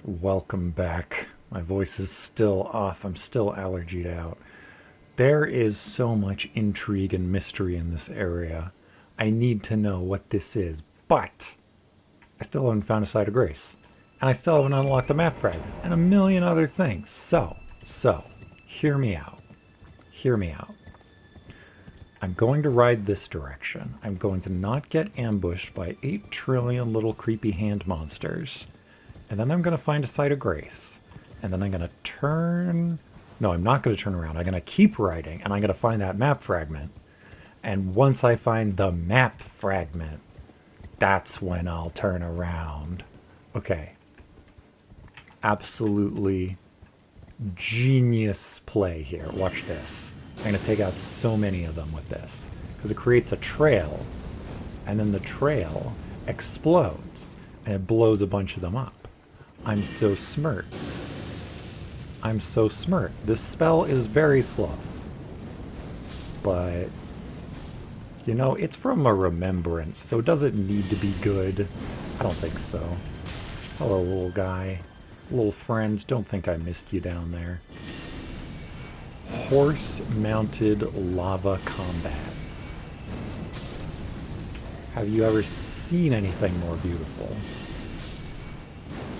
Welcome back. My voice is still off. I'm still allergied out. There is so much intrigue and mystery in this area. I need to know what this is, but I still haven't found a site of grace. And I still haven't unlocked the map fragment and a million other things. So, hear me out. Hear me out. I'm going to ride this direction. I'm going to not get ambushed by 8 trillion little creepy hand monsters. And then I'm going to find a site of grace. And then I'm going to turn... No, I'm not going to turn around. I'm going to keep riding, and I'm going to find that map fragment. And once I find the map fragment, that's when I'll turn around. Okay. Absolutely genius play here. Watch this. I'm going to take out so many of them with this. Because it creates a trail, and then the trail explodes, and it blows a bunch of them up. I'm so smart. I'm so smart. This spell is very slow. But, you know, it's from a remembrance, so does it need to be good? I don't think so. Hello, little guy. Little friends, don't think I missed you down there. Horse-mounted lava combat. Have you ever seen anything more beautiful?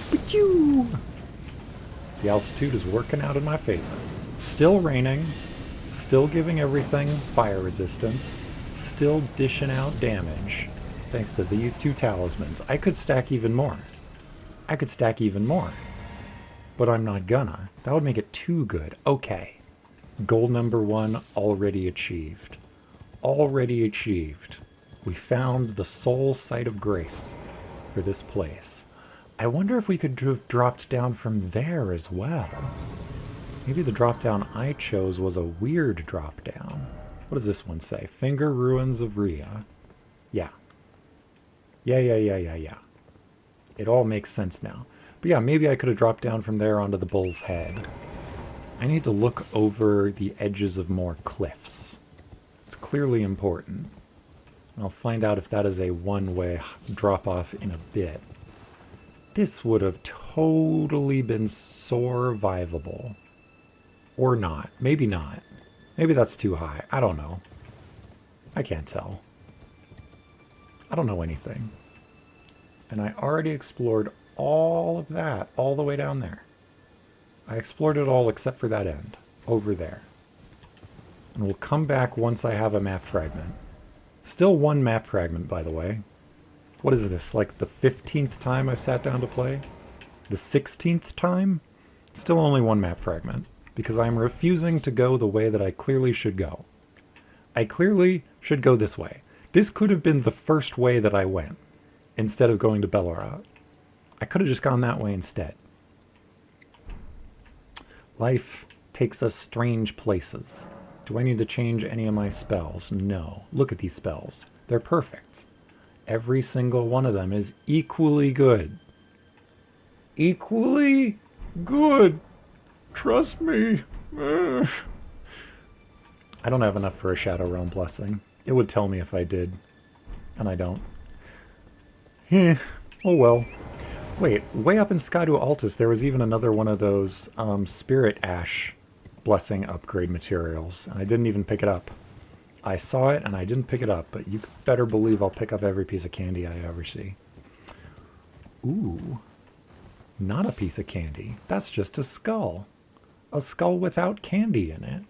Pachoo! The altitude is working out in my favor. Still raining, still giving everything fire resistance, still dishing out damage. Thanks to these 2 talismans. I could stack even more. I could stack even more. But I'm not gonna. That would make it too good. Okay. Goal number 1 already achieved. Already achieved. We found the sole site of grace for this place. I wonder if we could have dropped down from there as well. Maybe the drop down I chose was a weird drop down. What does this one say? Finger Ruins of Rhea. Yeah. Yeah. It all makes sense now. But yeah, maybe I could have dropped down from there onto the bull's head. I need to look over the edges of more cliffs. It's clearly important. I'll find out if that is a one-way drop-off in a bit. This would have totally been survivable. Or not. Maybe not. Maybe that's too high. I don't know. I can't tell. I don't know anything. And I already explored all of that, all the way down there. I explored it all except for that end, over there. And we'll come back once I have a map fragment. Still 1 map fragment, by the way. What is this, like the 15th time I've sat down to play? The 16th time? Still only 1 map fragment, because I'm refusing to go the way that I clearly should go. I clearly should go this way. This could have been the first way that I went, instead of going to Bellerout. I could have just gone that way instead. Life takes us strange places. Do I need to change any of my spells? No. Look at these spells. They're perfect. Every single one of them is equally good. Equally good. Trust me. I don't have enough for a Shadow Realm Blessing. It would tell me if I did. And I don't. Oh well. Wait, way up in Skadu Altus, there was even another one of those Spirit Ash Blessing upgrade materials, and I didn't even pick it up. I saw it and I didn't pick it up, but you better believe I'll pick up every piece of candy I ever see. Ooh. Not a piece of candy. That's just a skull. A skull without candy in it.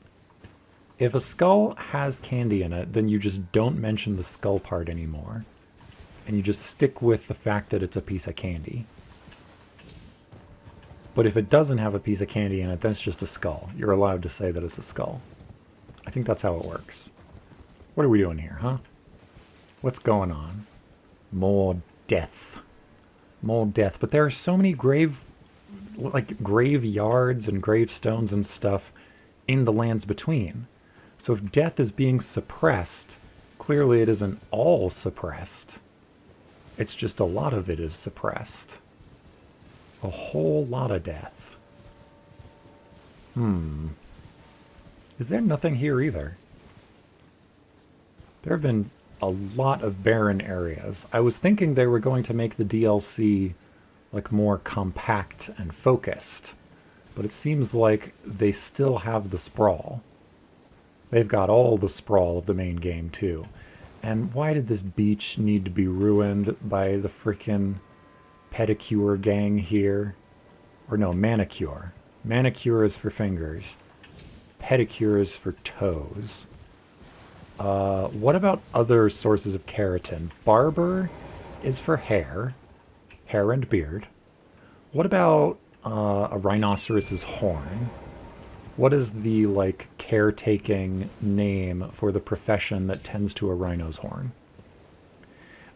If a skull has candy in it, then you just don't mention the skull part anymore. And you just stick with the fact that it's a piece of candy. But if it doesn't have a piece of candy in it, then it's just a skull. You're allowed to say that it's a skull. I think that's how it works. What are we doing here, huh? What's going on? More death. More death. But there are so many graveyards and gravestones and stuff in the lands between. So if death is being suppressed, clearly it isn't all suppressed. It's just a lot of it is suppressed. A whole lot of death. Is there nothing here either? There have been a lot of barren areas. I was thinking they were going to make the DLC like more compact and focused. But it seems like they still have the sprawl. They've got all the sprawl of the main game too. And why did this beach need to be ruined by the freaking pedicure gang here? Or no, manicure. Manicure is for fingers. Pedicure is for toes. What about other sources of keratin? Barber is for hair. Hair and beard. What about a rhinoceros's horn? What is the, like, caretaking name for the profession that tends to a rhino's horn?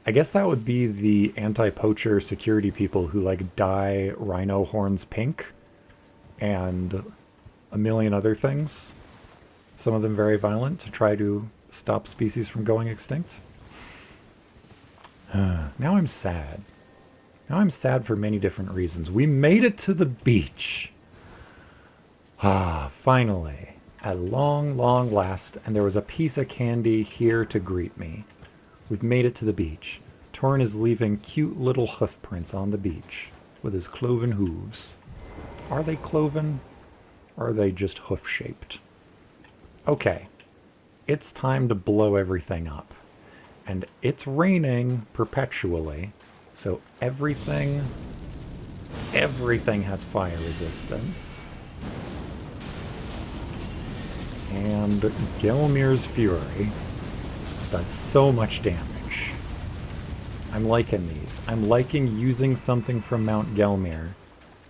I guess that would be the anti-poacher security people who, like, dye rhino horns pink and a million other things. Some of them very violent to try to stop species from going extinct. Now I'm sad. Now I'm sad for many different reasons. We made it to the beach. Finally. At long, long last, and there was a piece of candy here to greet me. We've made it to the beach. Torrin is leaving cute little hoof prints on the beach with his cloven hooves. Are they cloven? Or are they just hoof-shaped? Okay. It's time to blow everything up. And it's raining perpetually, so everything has fire resistance. And Gelmir's Fury does so much damage. I'm liking these. I'm liking using something from Mount Gelmir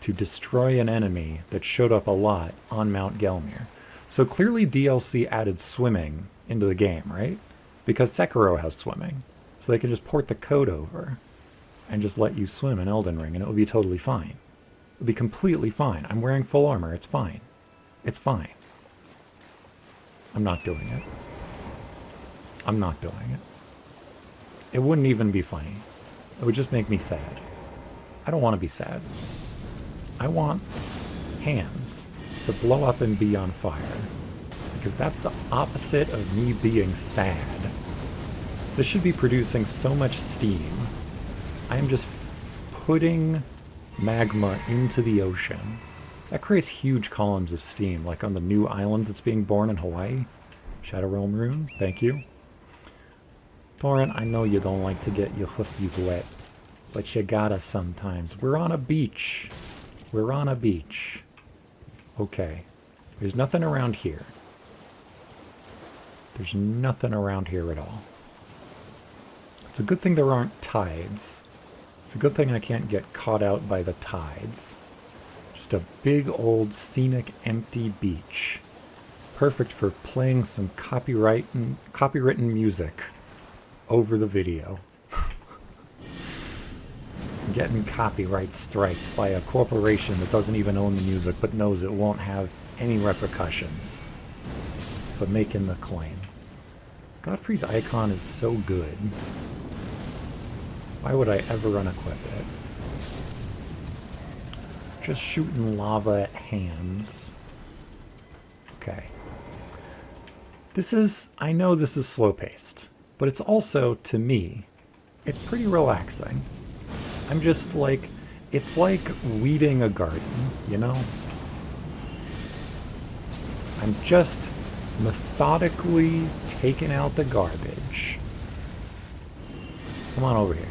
to destroy an enemy that showed up a lot on Mount Gelmir. So clearly DLC added swimming into the game, right? Because Sekiro has swimming. So they can just port the code over and just let you swim in Elden Ring and it would be totally fine. It would be completely fine. I'm wearing full armor. It's fine. It's fine. I'm not doing it. I'm not doing it. It wouldn't even be funny. It would just make me sad. I don't want to be sad. I want hands to blow up and be on fire. Because that's the opposite of me being sad. This should be producing so much steam. I am just putting magma into the ocean. That creates huge columns of steam, like on the new island that's being born in Hawaii. Shadow Realm Rune, thank you. Thorin, I know you don't like to get your hoofies wet, but you gotta sometimes. We're on a beach. We're on a beach. Okay. There's nothing around here. There's nothing around here at all. It's a good thing there aren't tides. It's a good thing I can't get caught out by the tides. Just a big old scenic empty beach. Perfect for playing some copywritten music over the video. Getting copyright striked by a corporation that doesn't even own the music but knows it won't have any repercussions. But making the claim. Godfrey's icon is so good. Why would I ever unequip it? Just shooting lava at hands. Okay. I know this is slow-paced, but it's also, to me, it's pretty relaxing. I'm just like, it's like weeding a garden, you know? I'm just methodically taking out the garbage. Come on over here.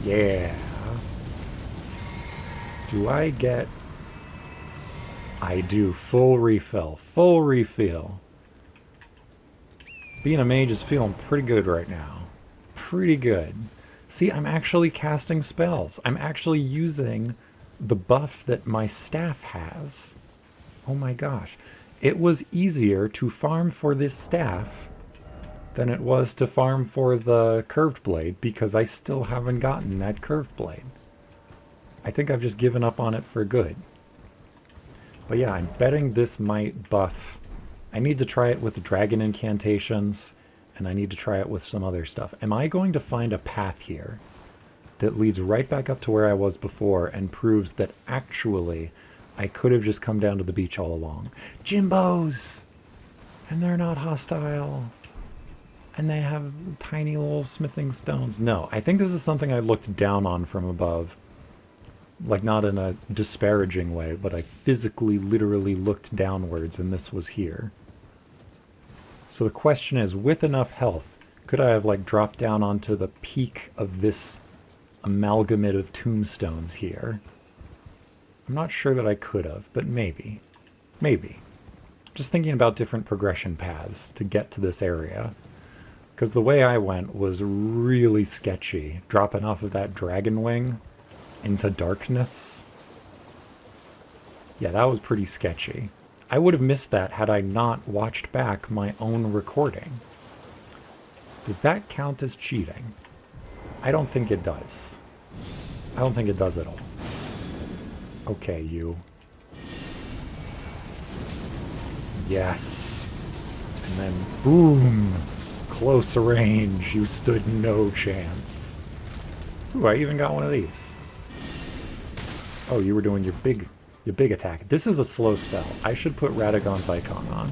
Yeah. Do I get... I do. Full refill. Full refill. Being a mage is feeling pretty good right now. Pretty good. See, I'm actually casting spells. I'm actually using the buff that my staff has. Oh my gosh. It was easier to farm for this staff than it was to farm for the curved blade because I still haven't gotten that curved blade. I think I've just given up on it for good. But yeah, I'm betting this might buff. I need to try it with the dragon incantations, and I need to try it with some other stuff. Am I going to find a path here that leads right back up to where I was before and proves that actually I could have just come down to the beach all along? Jimbos! And they're not hostile. And they have tiny little smithing stones. No, I think this is something I looked down on from above Like, not in a disparaging way, but I physically, literally looked downwards and this was here. So the question is, with enough health, could I have, like, dropped down onto the peak of this amalgamate of tombstones here? I'm not sure that I could have, but maybe. Maybe. Just thinking about different progression paths to get to this area. Because the way I went was really sketchy, dropping off of that dragon wing into darkness. Yeah, that was pretty sketchy. I would have missed that had I not watched back my own recording. Does that count as cheating? I don't think it does. I don't think it does at all. Okay, you. Yes. And then, boom! Close range. You stood no chance. Ooh, I even got one of these. Oh, you were doing your big attack. This is a slow spell. I should put Radagon's icon on.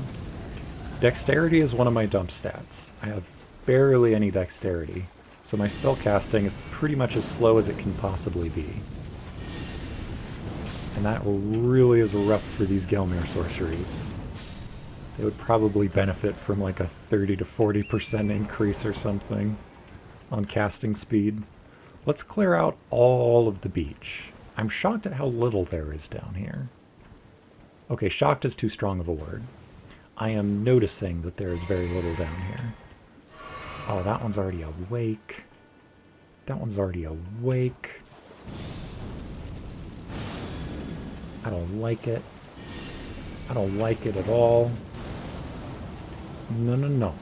Dexterity is one of my dump stats. I have barely any dexterity, so my spell casting is pretty much as slow as it can possibly be. And that really is rough for these Gelmir sorceries. They would probably benefit from like a 30 to 40% increase or something on casting speed. Let's clear out all of the beach. I'm shocked at how little there is down here. Okay, shocked is too strong of a word. I am noticing that there is very little down here. Oh, that one's already awake. That one's already awake. I don't like it. I don't like it at all. No, no, no.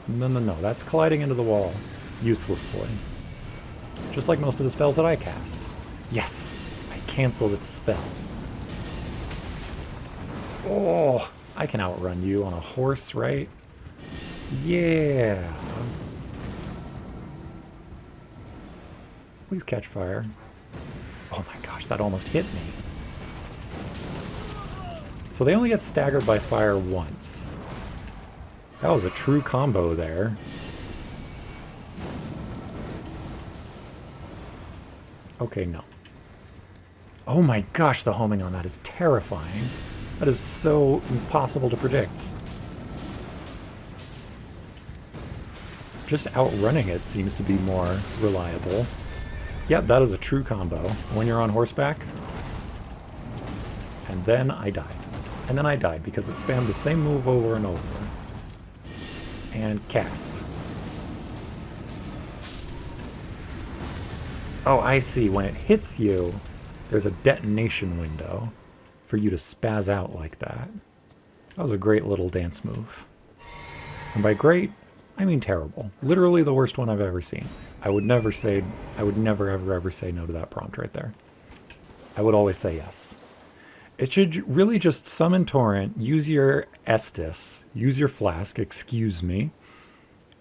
No, no, no. That's colliding into the wall uselessly. Just like most of the spells that I cast. Yes! I canceled its spell. Oh! I can outrun you on a horse, right? Yeah! Please catch fire. Oh my gosh, that almost hit me. So they only get staggered by fire once. That was a true combo there. Okay, no. Oh my gosh, the homing on that is terrifying. That is so impossible to predict. Just outrunning it seems to be more reliable. Yep, that is a true combo. When you're on horseback. And then I died. And then I died because it spammed the same move over and over. And cast. Oh, I see. When it hits you, there's a detonation window for you to spaz out like that. That was a great little dance move. And by great, I mean terrible. Literally the worst one I've ever seen. I would never ever say no to that prompt right there. I would always say yes. It should really just summon Torrent, use your Estus, use your Flask, excuse me,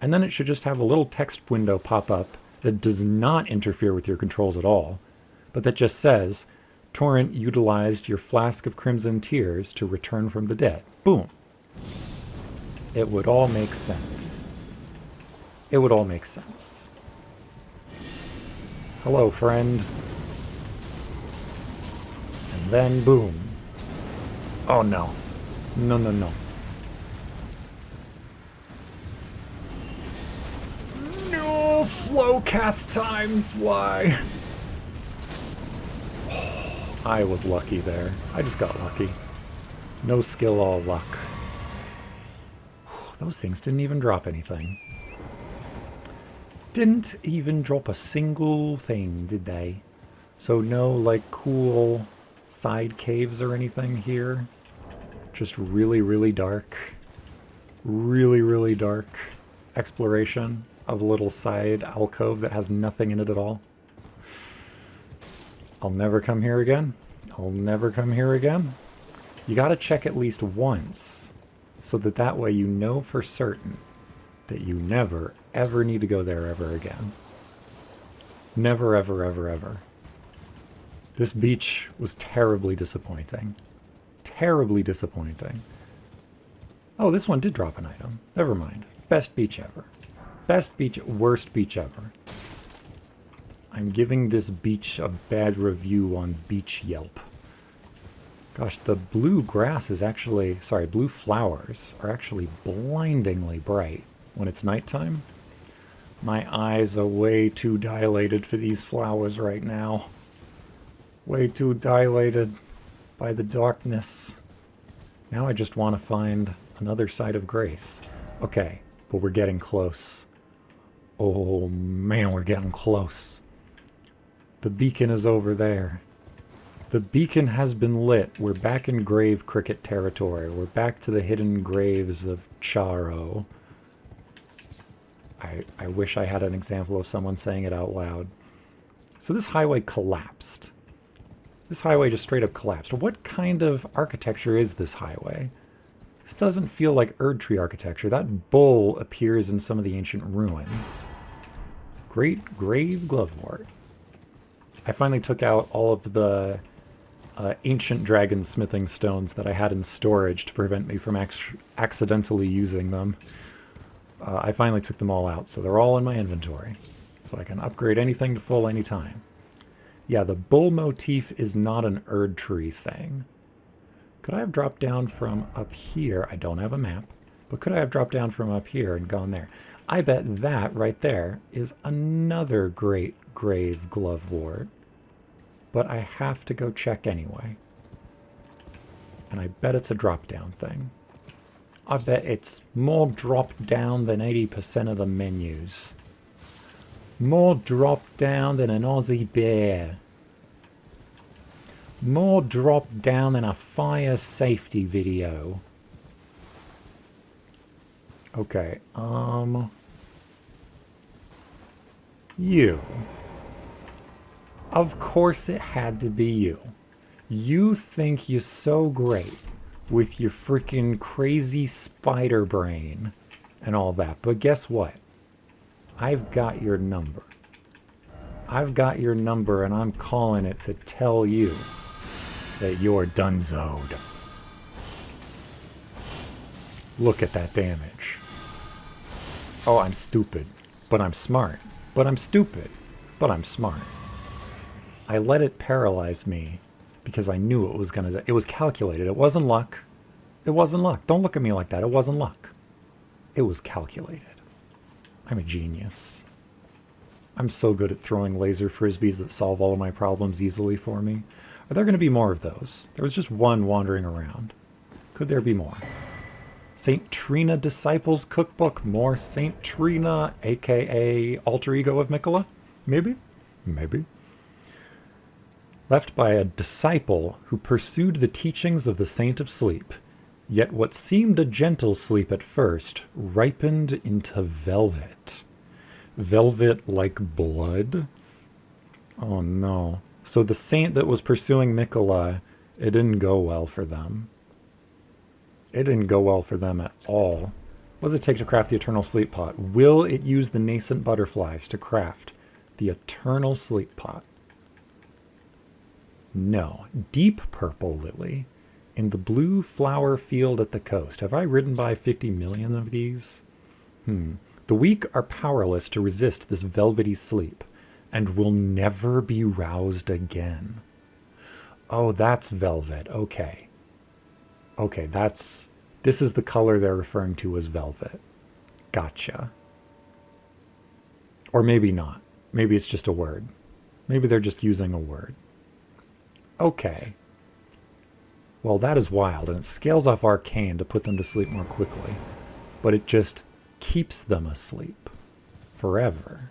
and then it should just have a little text window pop up that does not interfere with your controls at all, but that just says, Torrent utilized your Flask of Crimson Tears to return from the dead. Boom. It would all make sense. It would all make sense. Hello, friend. And then, boom. Oh, no. No, no, no. No! Slow cast times! Why? Oh, I was lucky there. I just got lucky. No skill, all luck. Those things didn't even drop anything. Didn't even drop a single thing, did they? So no, like, cool side caves or anything here? Just really, really dark. Really, really dark exploration of a little side alcove that has nothing in it at all. I'll never come here again. I'll never come here again. You gotta check at least once, so that way you know for certain that you never, ever need to go there ever again. Never, ever, ever, ever. This beach was terribly disappointing. Terribly disappointing. Oh, this one did drop an item. Never mind. Best beach ever. Best beach, worst beach ever. I'm giving this beach a bad review on Beach Yelp. Gosh, the blue grass is actually, sorry, blue flowers are actually blindingly bright when it's nighttime. My eyes are way too dilated for these flowers right now. Way too dilated by the darkness. Now I just want to find another side of grace. Okay, but we're getting close. Oh man, we're getting close. The beacon is over there. The beacon has been lit. We're back in grave cricket territory. We're back to the hidden graves of Charo. I wish I had an example of someone saying it out loud. So this highway collapsed. This highway just straight up collapsed. What kind of architecture is this highway? This doesn't feel like ERDTREE architecture. That bull appears in some of the ancient ruins. Great grave glovewort. I finally took out all of the ancient dragon smithing stones that I had in storage to prevent me from accidentally using them. I finally took them all out, so they're all in my inventory. So I can upgrade anything to full anytime. Yeah, the bull motif is not an ERDTREE thing. Could I have dropped down from up here? I don't have a map, but could I have dropped down from up here and gone there? I bet that right there is another great grave glovewort. But I have to go check anyway. And I bet it's a drop-down thing. I bet it's more drop-down than 80% of the menus. More drop-down than an Aussie bear. More drop-down than a fire safety video. Okay, you. Of course it had to be you. You think you're so great with your freaking crazy spider brain and all that. But guess what? I've got your number. I've got your number and I'm calling it to tell you that you're donezoed. Look at that damage. Oh, I'm stupid, but I'm smart. But I'm stupid, but I'm smart. I let it paralyze me because I knew it was gonna do. It was calculated. It wasn't luck. It wasn't luck. Don't look at me like that. It wasn't luck. It was calculated. I'm a genius. I'm so good at throwing laser frisbees that solve all of my problems easily for me. Are there going to be more of those? There was just one wandering around. Could there be more? St. Trina Disciples Cookbook. More St. Trina, aka alter ego of Mikola? Maybe? Maybe. Left by a disciple who pursued the teachings of the Saint of Sleep. Yet what seemed a gentle sleep at first ripened into velvet. Velvet like blood? Oh no. So the saint that was pursuing Mikola, it didn't go well for them. It didn't go well for them at all. What does it take to craft the eternal sleep pot? Will it use the nascent butterflies to craft the eternal sleep pot? No. Deep purple lily in the blue flower field at the coast. Have I ridden by 50 million of these? The weak are powerless to resist this velvety sleep and will never be roused again. Oh, that's velvet. Okay. Okay, this is the color they're referring to as velvet. Gotcha. Or maybe not. Maybe it's just a word. Maybe they're just using a word. Okay. Well, that is wild, and it scales off arcane to put them to sleep more quickly. But it just keeps them asleep forever.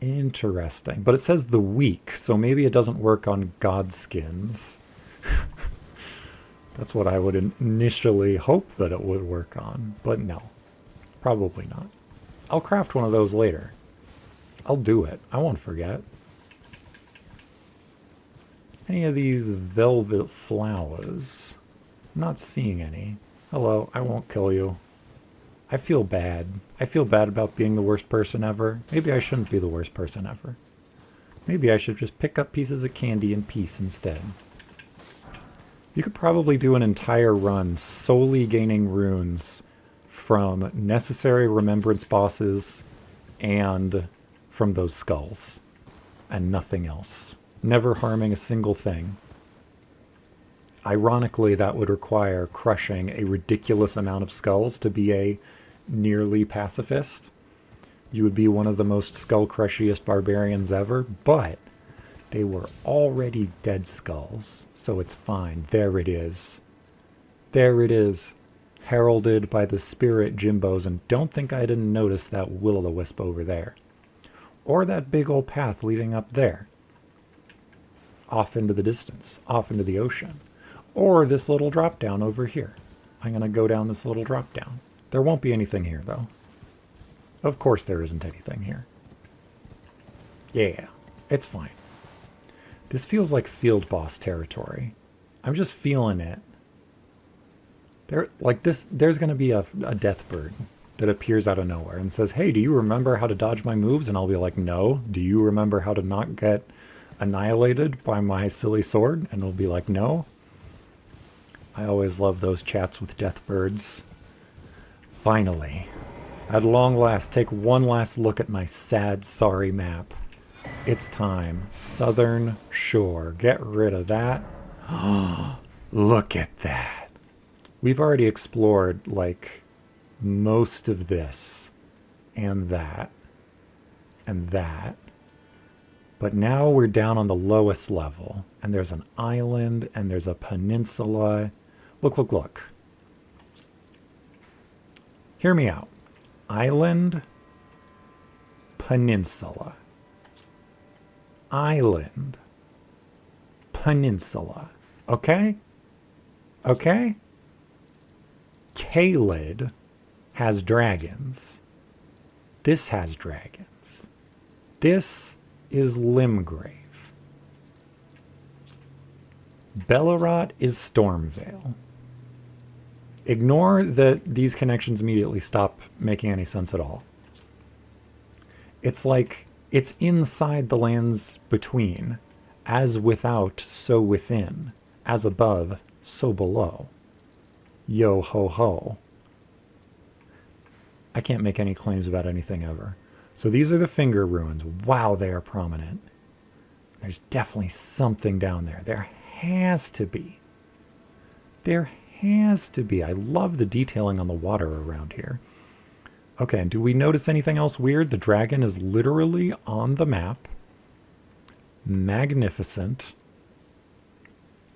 Interesting. But it says the weak, so maybe it doesn't work on godskins. That's what I would initially hope that it would work on, but no. Probably not. I'll craft one of those later. I'll do it. I won't forget. Any of these velvet flowers? I'm not seeing any. Hello, I won't kill you. I feel bad. I feel bad about being the worst person ever. Maybe I shouldn't be the worst person ever. Maybe I should just pick up pieces of candy in peace instead. You could probably do an entire run solely gaining runes from necessary remembrance bosses and from those skulls and nothing else. Never harming a single thing. Ironically, that would require crushing a ridiculous amount of skulls to be a nearly pacifist. You would be one of the most skull-crushiest barbarians ever, but they were already dead skulls, so it's fine. There it is. There it is. Heralded by the spirit Jimbos, and don't think I didn't notice that will-o'-the-wisp over there. Or that big old path leading up there. Off into the distance, off into the ocean. Or this little drop down over here. I'm going to go down this little drop down. There won't be anything here, though. Of course there isn't anything here. Yeah, it's fine. This feels like field boss territory. I'm just feeling it. There's going to be a death bird that appears out of nowhere and says, hey, do you remember how to dodge my moves? And I'll be like, no. Do you remember how to not get annihilated by my silly sword? And it'll be like, no. I always love those chats with death birds. Finally, at long last, take one last look at my sad, sorry map. It's time. Southern Shore. Get rid of that. Look at that. We've already explored, like, most of this. And that. And that. But now we're down on the lowest level. And there's an island, and there's a peninsula. Look, look, look. Hear me out. Island. Peninsula. Island. Peninsula. Okay? Okay? Kaled has dragons. This has dragons. This is Limgrave. Bellerot is Stormvale. Ignore that these connections immediately stop making any sense at all. It's like it's inside the lands between. As without, so within. As above, so below. Yo ho ho. I can't make any claims about anything ever. So these are the finger ruins. Wow, they are prominent. There's definitely something down there. There has to be. There has to be. I love the detailing on the water around here. Okay, and do we notice anything else weird? The dragon is literally on the map. Magnificent.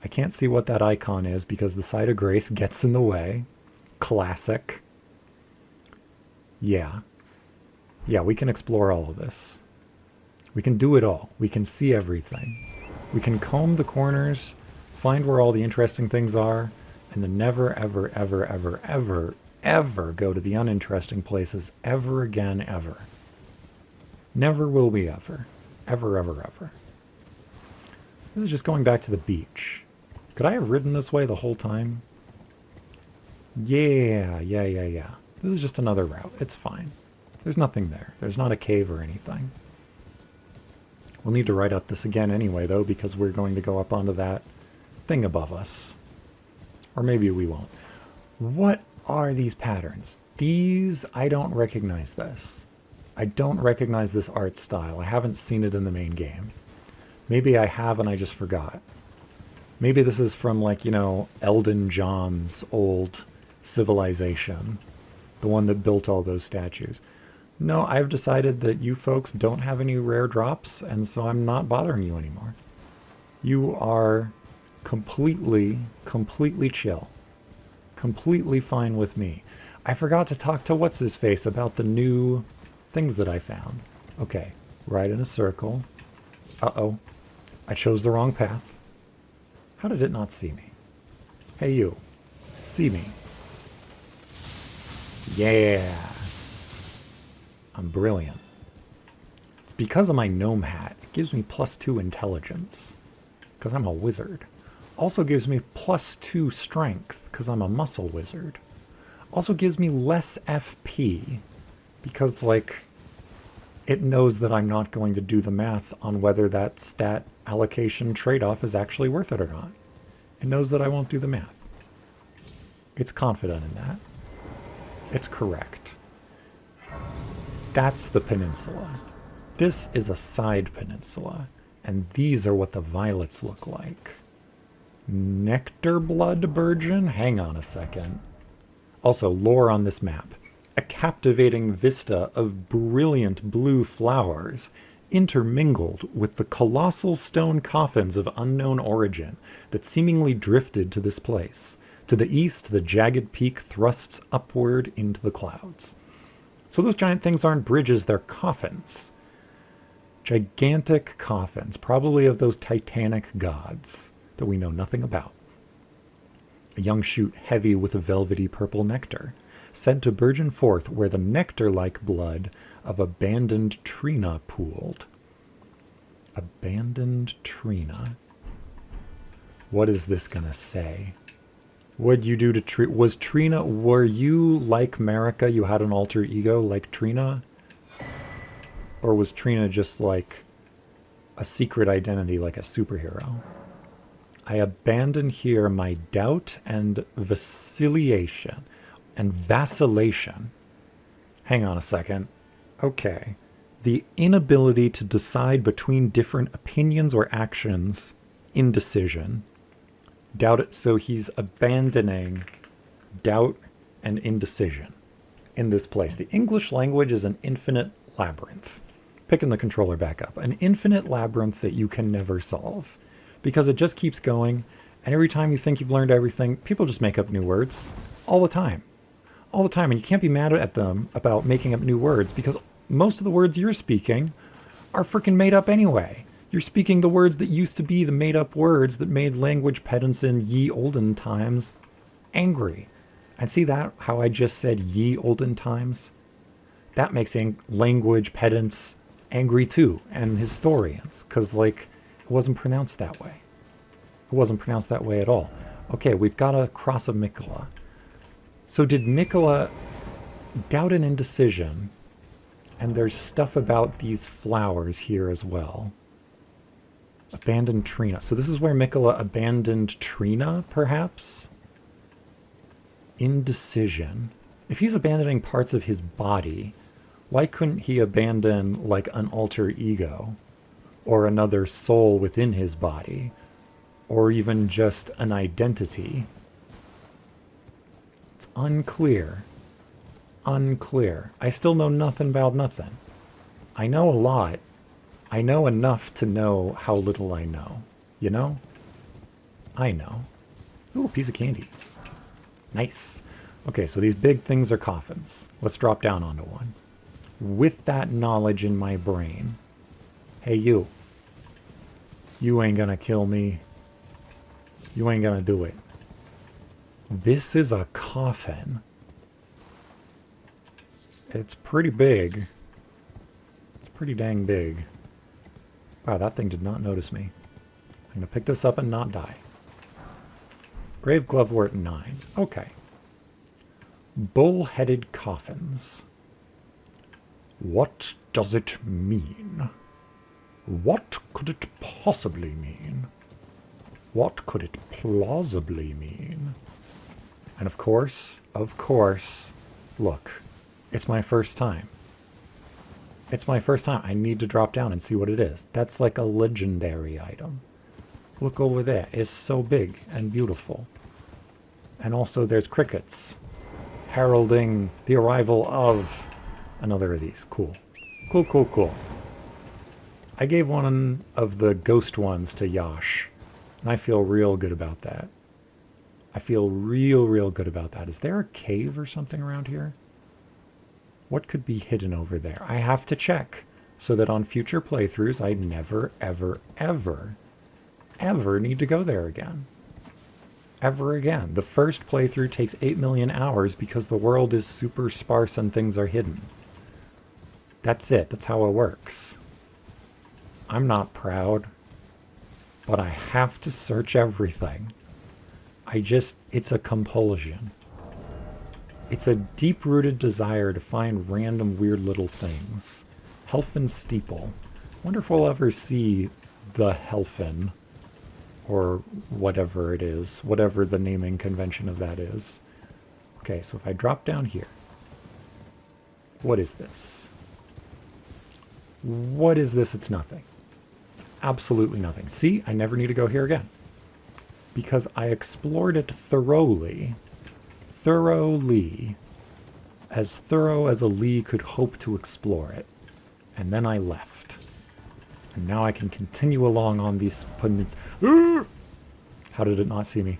I can't see what that icon is because the Site of Grace gets in the way. Classic. Yeah. Yeah, we can explore all of this. We can do it all. We can see everything. We can comb the corners, find where all the interesting things are, and then never, ever, ever, ever, ever, ever go to the uninteresting places ever again, ever. Never will we ever. Ever, ever, ever. This is just going back to the beach. Could I have ridden this way the whole time? Yeah. This is just another route. It's fine. There's nothing there. There's not a cave or anything. We'll need to write up this again anyway, though, because we're going to go up onto that thing above us. Or maybe we won't. What are these patterns? These, I don't recognize this. I don't recognize this art style. I haven't seen it in the main game. Maybe I have and I just forgot. Maybe this is from, like, you know, Elden John's old civilization. The one that built all those statues. No, I've decided that you folks don't have any rare drops, and so I'm not bothering you anymore. You are completely chill. Completely fine with me. I forgot to talk to What's-His-Face about the new things that I found. Okay, right in a circle. Uh-oh. I chose the wrong path. How did it not see me? Hey, you. See me. Yeah. I'm brilliant. It's because of my gnome hat. It gives me +2 intelligence. Because I'm a wizard. Also gives me +2 strength. Because I'm a muscle wizard. Also gives me less FP. Because, like, it knows that I'm not going to do the math on whether that stat allocation trade-off is actually worth it or not. It knows that I won't do the math. It's confident in that. It's correct. That's the peninsula. This is a side peninsula, and these are what the violets look like. Nectar blood burgeon? Hang on a second. Also, lore on this map. A captivating vista of brilliant blue flowers intermingled with the colossal stone coffins of unknown origin that seemingly drifted to this place. To the east, the jagged peak thrusts upward into the clouds. So those giant things aren't bridges, they're coffins. Gigantic coffins, probably of those titanic gods that we know nothing about. A young shoot heavy with a velvety purple nectar, said to burgeon forth where the nectar-like blood of abandoned Trina pooled. Abandoned Trina. What is this gonna say? What'd you do to Trina? Was Trina, were you like Marika, you had an alter ego like Trina? Or was Trina just like a secret identity like a superhero? I abandon here my doubt and vacillation. And vacillation. Hang on a second. Okay. The inability to decide between different opinions or actions. Indecision. Doubt it. So he's abandoning doubt and indecision in this place. The English language is an infinite labyrinth. Picking the controller back up. An infinite labyrinth that you can never solve. Because it just keeps going. And every time you think you've learned everything, people just make up new words. All the time. All the time, and you can't be mad at them about making up new words because most of the words you're speaking are freaking made up anyway. You're speaking the words that used to be the made up words that made language pedants in ye olden times angry. And see that, how I just said ye olden times? That makes language pedants angry too, and historians, because like, it wasn't pronounced that way. It wasn't pronounced that way at all. Okay, we've got a cross of Mikola. So did Mikola doubt and indecision? And there's stuff about these flowers here as well. Abandoned Trina. So this is where Mikola abandoned Trina, perhaps? Indecision. If he's abandoning parts of his body, why couldn't he abandon like an alter ego? Or another soul within his body? Or even just an identity? Unclear. Unclear. I still know nothing about nothing. I know a lot. I know enough to know how little I know. You know? I know. Ooh, a piece of candy. Nice. Okay, so these big things are coffins. Let's drop down onto one. With that knowledge in my brain. Hey, you. You ain't gonna kill me. You ain't gonna do it. This is a coffin. It's pretty big. It's pretty dang big. Wow, that thing did not notice me. I'm going to pick this up and not die. Grave Glovewort 9. Okay. Bull-headed coffins. What does it mean? What could it possibly mean? What could it plausibly mean? And of course, look, it's my first time. It's my first time. I need to drop down and see what it is. That's like a legendary item. Look over there. It's so big and beautiful. And also there's crickets heralding the arrival of another of these. Cool. Cool, cool, cool. I gave one of the ghost ones to Yash, and I feel real good about that. I feel real good about that. Is there a cave or something around here? What could be hidden over there? I have to check so that on future playthroughs I never, ever need to go there again. Ever again. The first playthrough takes 8 million hours because the world is super sparse and things are hidden. That's it. That's how it works. I'm not proud, but I have to search everything. It's a compulsion. It's a deep-rooted desire to find random weird little things. Helfin Steeple. Wonder if we'll ever see the Helfin, or whatever it is, whatever the naming convention of that is. Okay, so if I drop down here, what is this? What is this? It's nothing. It's absolutely nothing. See, I never need to go here again. Because I explored it thoroughly. Thoroughly. As thorough as a Lee could hope to explore it. And then I left. And now I can continue along on these pundits. How did it not see me?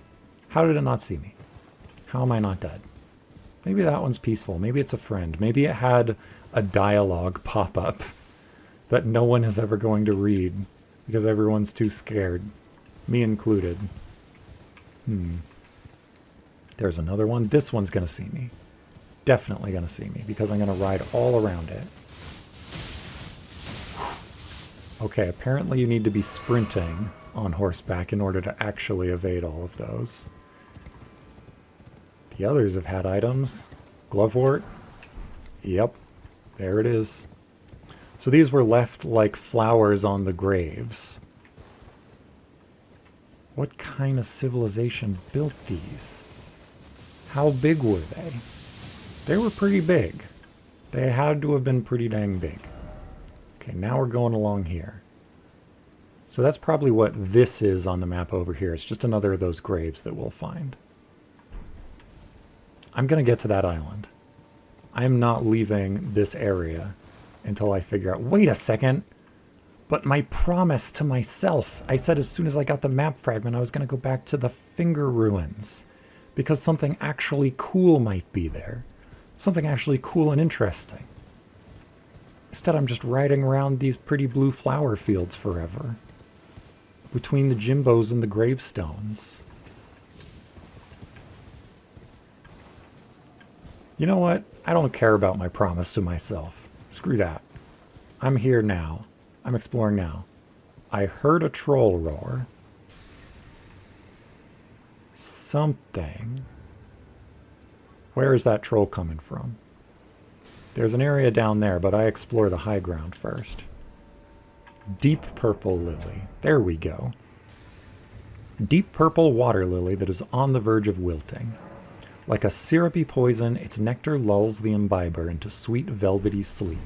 How did it not see me? How am I not dead? Maybe that one's peaceful. Maybe it's a friend. Maybe it had a dialogue pop up that no one is ever going to read because everyone's too scared. Me included. There's another one. This one's going to see me. Definitely going to see me because I'm going to ride all around it. Okay, apparently you need to be sprinting on horseback in order to actually evade all of those. The others have had items. Glovewort. Yep, there it is. So these were left like flowers on the graves. What kind of civilization built these? How big were they? They were pretty big. They had to have been pretty dang big. Okay, now we're going along here. So that's probably what this is on the map over here. It's just another of those graves that we'll find. I'm going to get to that island. I'm not leaving this area until I figure out... Wait a second! But my promise to myself, I said as soon as I got the map fragment, I was going to go back to the Finger Ruins. Because something actually cool might be there. Something actually cool and interesting. Instead, I'm just riding around these pretty blue flower fields forever. Between the Jimbos and the gravestones. You know what? I don't care about my promise to myself. Screw that. I'm here now. I'm exploring now. I heard a troll roar. Something. Where is that troll coming from? There's an area down there, but I explore the high ground first. Deep purple lily. There we go. Deep purple water lily that is on the verge of wilting. Like a syrupy poison, its nectar lulls the imbiber into sweet velvety sleep.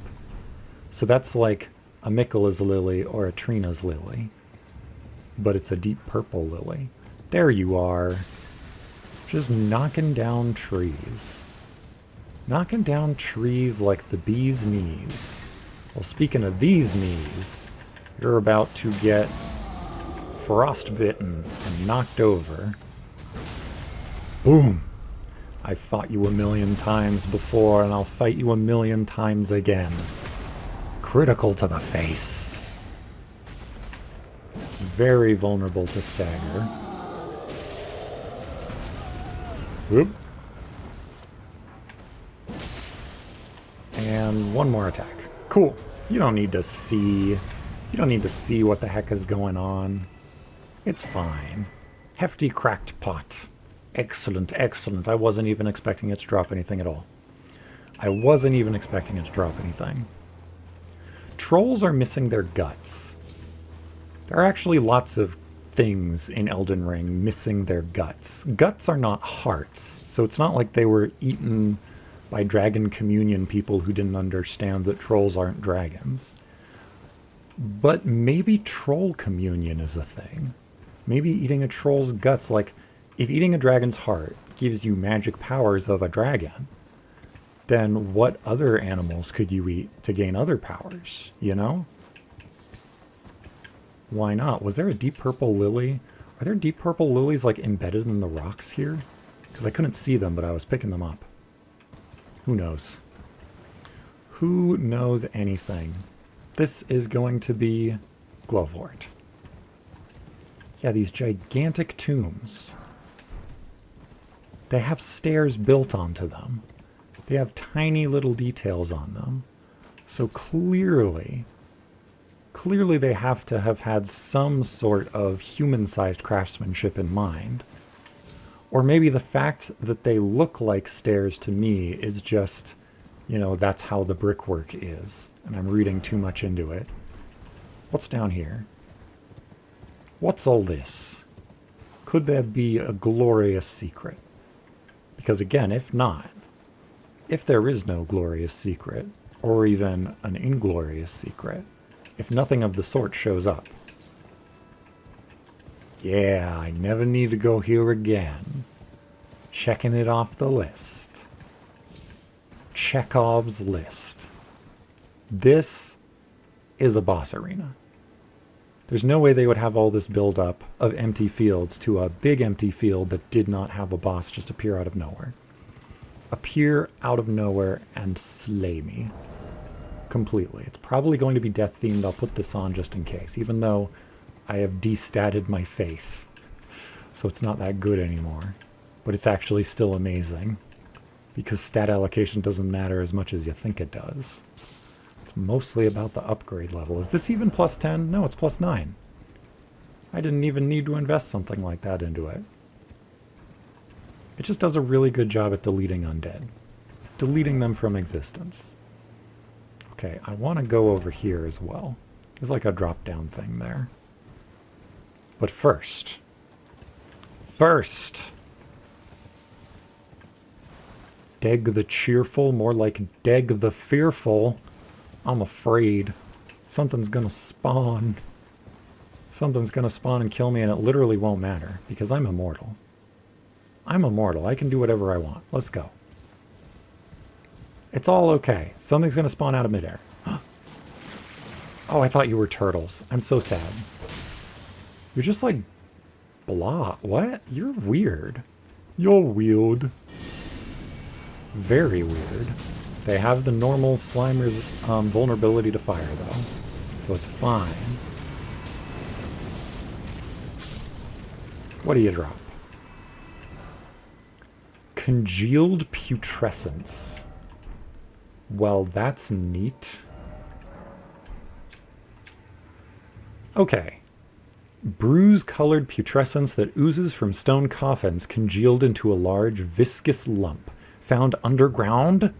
So that's like a Mikkela's lily or a Trina's lily. But it's a deep purple lily. There you are. Just knocking down trees. Knocking down trees like the bee's knees. Well, speaking of these knees, you're about to get frostbitten and knocked over. Boom! I've fought you 1,000,000 times before, and I'll fight you 1,000,000 times again. Critical to the face. Very vulnerable to stagger. Whoop. And one more attack. Cool. You don't need to see... You don't need to see what the heck is going on. It's fine. Hefty cracked pot. Excellent, excellent. I wasn't even expecting it to drop anything at all. I wasn't even expecting it to drop anything. Trolls are missing their guts. There are actually lots of things in Elden Ring missing their guts. Guts are not hearts, so it's not like they were eaten by Dragon Communion people who didn't understand that trolls aren't dragons. But maybe Troll Communion is a thing. Maybe eating a troll's guts, like, if eating a dragon's heart gives you magic powers of a dragon, then what other animals could you eat to gain other powers, you know? Why not? Was there a deep purple lily? Are there deep purple lilies, like, embedded in the rocks here? Because I couldn't see them, but I was picking them up. Who knows? Who knows anything? This is going to be Glovewort. Yeah, these gigantic tombs. They have stairs built onto them. They have tiny little details on them. So clearly they have to have had some sort of human-sized craftsmanship in mind. Or maybe the fact that they look like stairs to me is just, you know, that's how the brickwork is. And I'm reading too much into it. What's down here? What's all this? Could there be a glorious secret? Because again, if not, if there is no glorious secret, or even an inglorious secret, if nothing of the sort shows up. Yeah, I never need to go here again. Checking it off the list. Chekhov's list. This is a boss arena. There's no way they would have all this build-up of empty fields to a big empty field that did not have a boss just appear out of nowhere. Appear out of nowhere and slay me. Completely. It's probably going to be death-themed. I'll put this on just in case, even though I have destatted my faith. So it's not that good anymore. But it's actually still amazing. Because stat allocation doesn't matter as much as you think it does. It's mostly about the upgrade level. Is this even plus 10? No, it's plus 9. I didn't even need to invest something like that into it. It just does a really good job at deleting undead. Deleting them from existence. Okay, I want to go over here as well. There's like a drop-down thing there. But first... Deg the cheerful, more like Deg the fearful. I'm afraid. Something's gonna spawn. Something's gonna spawn and kill me, and it literally won't matter, because I'm immortal. I'm immortal. I can do whatever I want. Let's go. It's all okay. Something's gonna spawn out of midair. Oh, I thought you were turtles. I'm so sad. You're just like... blah. What? You're weird. You're weird. Very weird. They have the normal Slimer's vulnerability to fire, though. So it's fine. What do you drop? Congealed putrescence. Well, that's neat. Okay. Bruise-colored putrescence that oozes from stone coffins congealed into a large viscous lump. Found underground?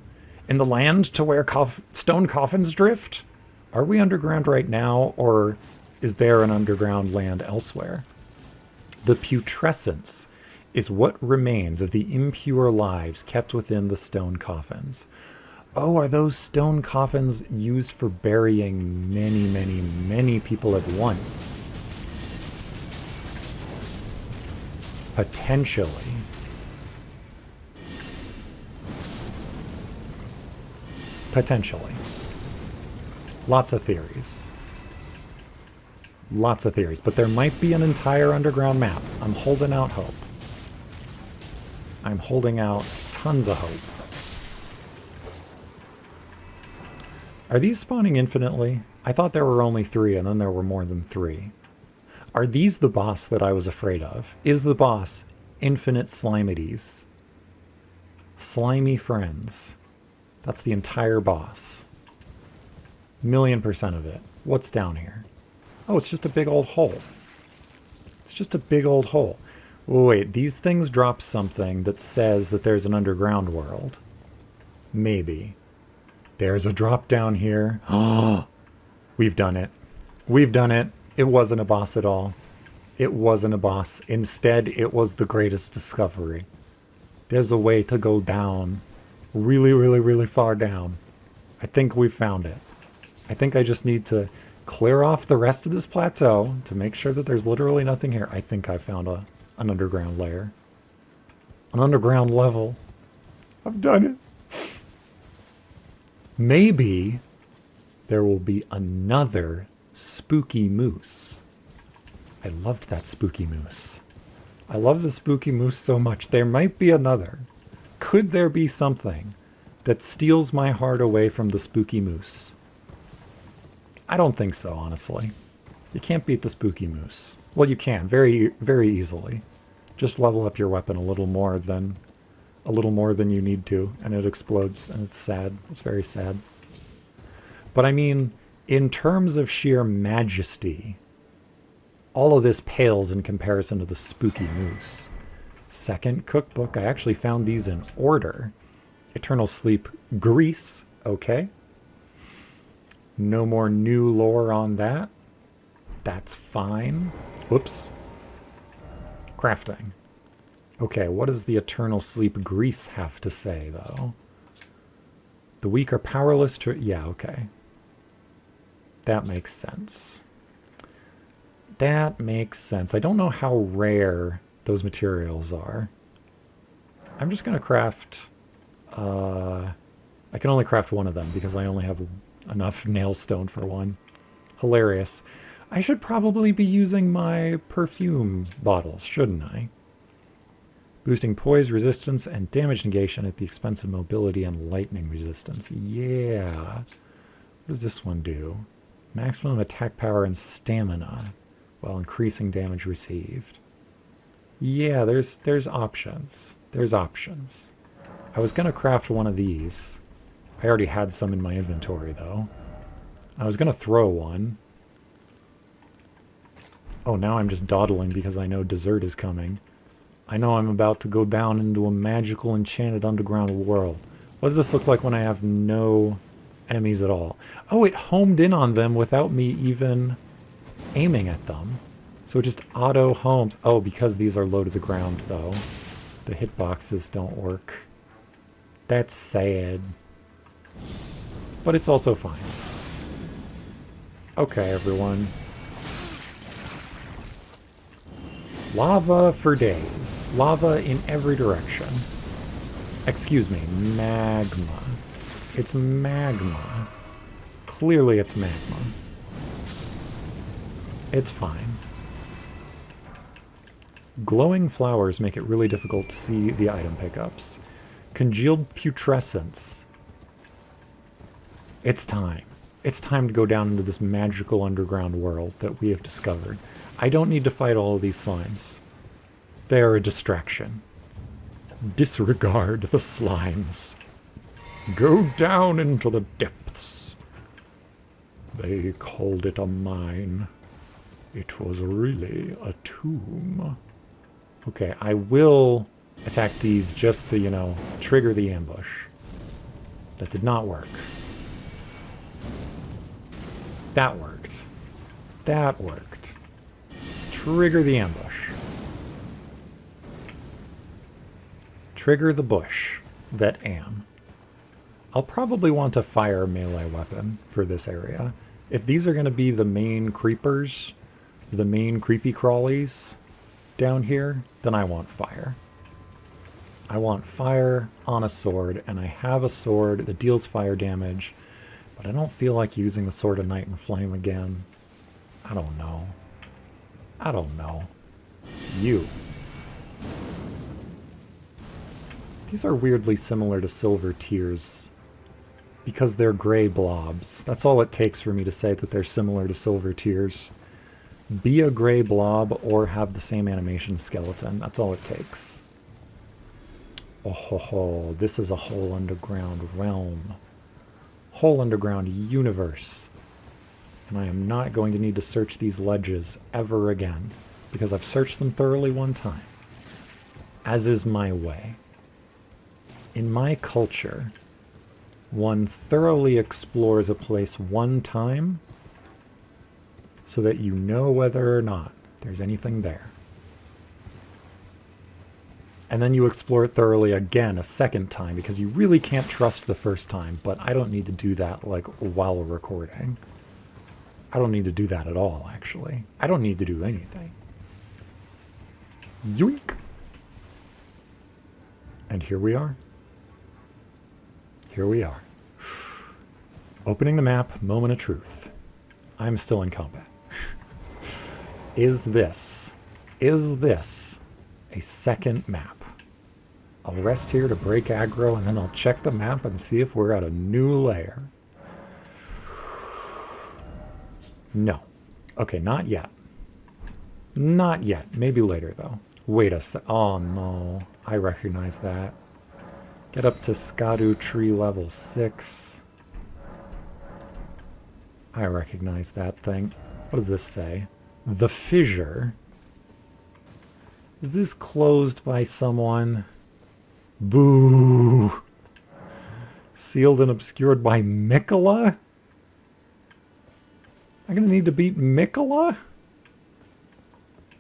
In the land to where stone coffins drift? Are we underground right now, or is there an underground land elsewhere? The putrescence is what remains of the impure lives kept within the stone coffins. Oh, are those stone coffins used for burying many, many, many people at once? Potentially. Potentially. Lots of theories. Lots of theories. But there might be an entire underground map. I'm holding out hope. I'm holding out tons of hope. Are these spawning infinitely? I thought there were only 3, and then there were more than 3. Are these the boss that I was afraid of? Is the boss infinite slimities? Slimy friends. That's the entire boss. 1,000,000% of it. What's down here? Oh, it's just a big old hole. It's just a big old hole. Wait, these things drop something that says that there's an underground world. Maybe. There's a drop down here. Oh, we've done it. We've done it. It wasn't a boss at all. It wasn't a boss. Instead, it was the greatest discovery. There's a way to go down. Really, really, really far down. I think we've found it. I think I just need to clear off the rest of this plateau to make sure that there's literally nothing here. I think I found an underground layer. An underground level. I've done it. Maybe there will be another spooky moose. I loved that spooky moose. I love the spooky moose so much. There might be another. Could there be something that steals my heart away from the spooky moose? I don't think so, honestly. You can't beat the spooky moose. Well, you can, very, very easily. Just level up your weapon a little more than you need to, and it explodes, and it's sad. It's very sad. But I mean, in terms of sheer majesty, all of this pales in comparison to the spooky moose. Second cookbook. I actually found these in order. Eternal Sleep Grease. Okay. No more new lore on that. That's fine. Whoops. Crafting. Okay, what does the Eternal Sleep Grease have to say, though? The weak are powerless to... Yeah, okay. That makes sense. That makes sense. I don't know how rare those materials are. I'm just going to craft... I can only craft one of them because I only have enough nail stone for one. Hilarious. I should probably be using my perfume bottles, shouldn't I? Boosting poise resistance and damage negation at the expense of mobility and lightning resistance. Yeah. What does this one do? Maximum attack power and stamina while increasing damage received. Yeah, there's options. There's options. I was going to craft one of these. I already had some in my inventory, though. I was going to throw one. Oh, now I'm just dawdling because I know dessert is coming. I know I'm about to go down into a magical, enchanted underground world. What does this look like when I have no enemies at all? Oh, it homed in on them without me even aiming at them. So it just auto-homes. Oh, because these are low to the ground, though. The hitboxes don't work. That's sad. But it's also fine. Okay, everyone. Lava for days. Lava in every direction. Excuse me, magma. It's magma. Clearly it's magma. It's fine. Glowing flowers make it really difficult to see the item pickups. Congealed putrescence. It's time. It's time to go down into this magical underground world that we have discovered. I don't need to fight all of these slimes. They are a distraction. Disregard the slimes. Go down into the depths. They called it a mine. It was really a tomb. Okay, I will attack these just to, you know, trigger the ambush. That did not work. That worked. That worked. Trigger the ambush. Trigger the bush that am. I'll probably want a fire melee weapon for this area. If these are going to be the main creepers, the main creepy crawlies down here, then I want fire. I want fire on a sword, and I have a sword that deals fire damage, but I don't feel like using the Sword of Night and Flame again. I don't know. I don't know. You. These are weirdly similar to silver tears because they're gray blobs. That's all it takes for me to say that they're similar to silver tears. Be a gray blob or have the same animation skeleton. That's all it takes. Oh ho ho, this is a whole underground realm. Whole underground universe. And I am not going to need to search these ledges ever again, because I've searched them thoroughly one time. As is my way. In my culture, one thoroughly explores a place one time so that you know whether or not there's anything there. And then you explore it thoroughly again a second time because you really can't trust the first time, but I don't need to do that like while recording. I don't need to do that at all, actually. I don't need to do anything. Yoink! And here we are. Here we are. Opening the map, moment of truth. I'm still in combat. Is this a second map? I'll rest here to break aggro, and then I'll check the map and see if we're at a new layer. No. Okay, not yet. Not yet. Maybe later, though. Wait a sec. Oh, no. I recognize that. Get up to ERDTREE level 6. I recognize that thing. What does this say? The fissure. Is this closed by someone? Boo! Sealed and obscured by Mikola? I'm gonna need to beat Mikola?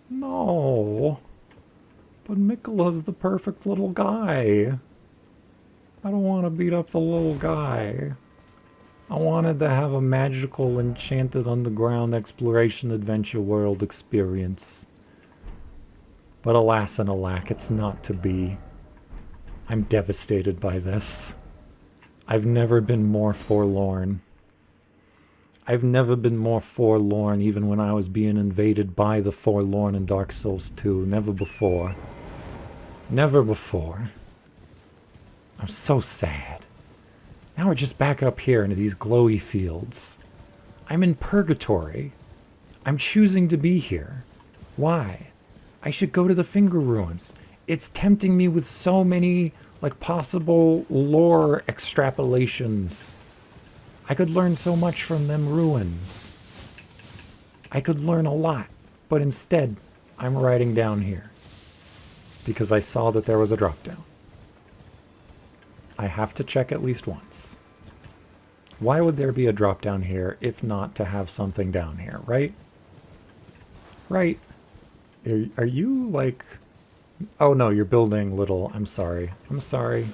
No. But Mikola's the perfect little guy. I don't want to beat up the little guy. I wanted to have a magical, enchanted underground exploration adventure world experience. But alas and alack, it's not to be. I'm devastated by this. I've never been more forlorn. I've never been more forlorn, even when I was being invaded by the Forlorn in Dark Souls 2. Never before. Never before. I'm so sad. Now we're just back up here into these glowy fields. I'm in purgatory. I'm choosing to be here. Why? I should go to the Finger Ruins. It's tempting me with so many, like, possible lore extrapolations. I could learn so much from them ruins. I could learn a lot, but instead, I'm riding down here. Because I saw that there was a drop down. I have to check at least once. Why would there be a drop down here if not to have something down here, right? Right. Are you like... Oh no, you're building little... I'm sorry. I'm sorry.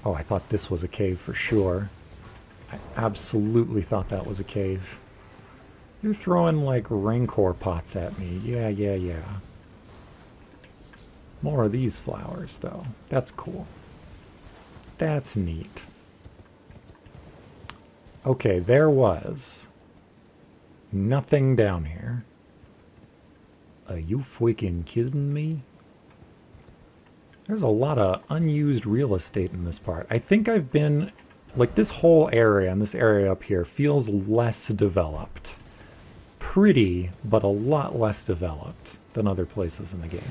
Oh, I thought this was a cave for sure. I absolutely thought that was a cave. You're throwing like rancor pots at me. Yeah, yeah, yeah. More of these flowers though. That's cool. That's neat. Okay, there was nothing down here. Are you freaking kidding me? There's a lot of unused real estate in this part. I think I've been... Like, this whole area and this area up here feels less developed. Pretty, but a lot less developed than other places in the game.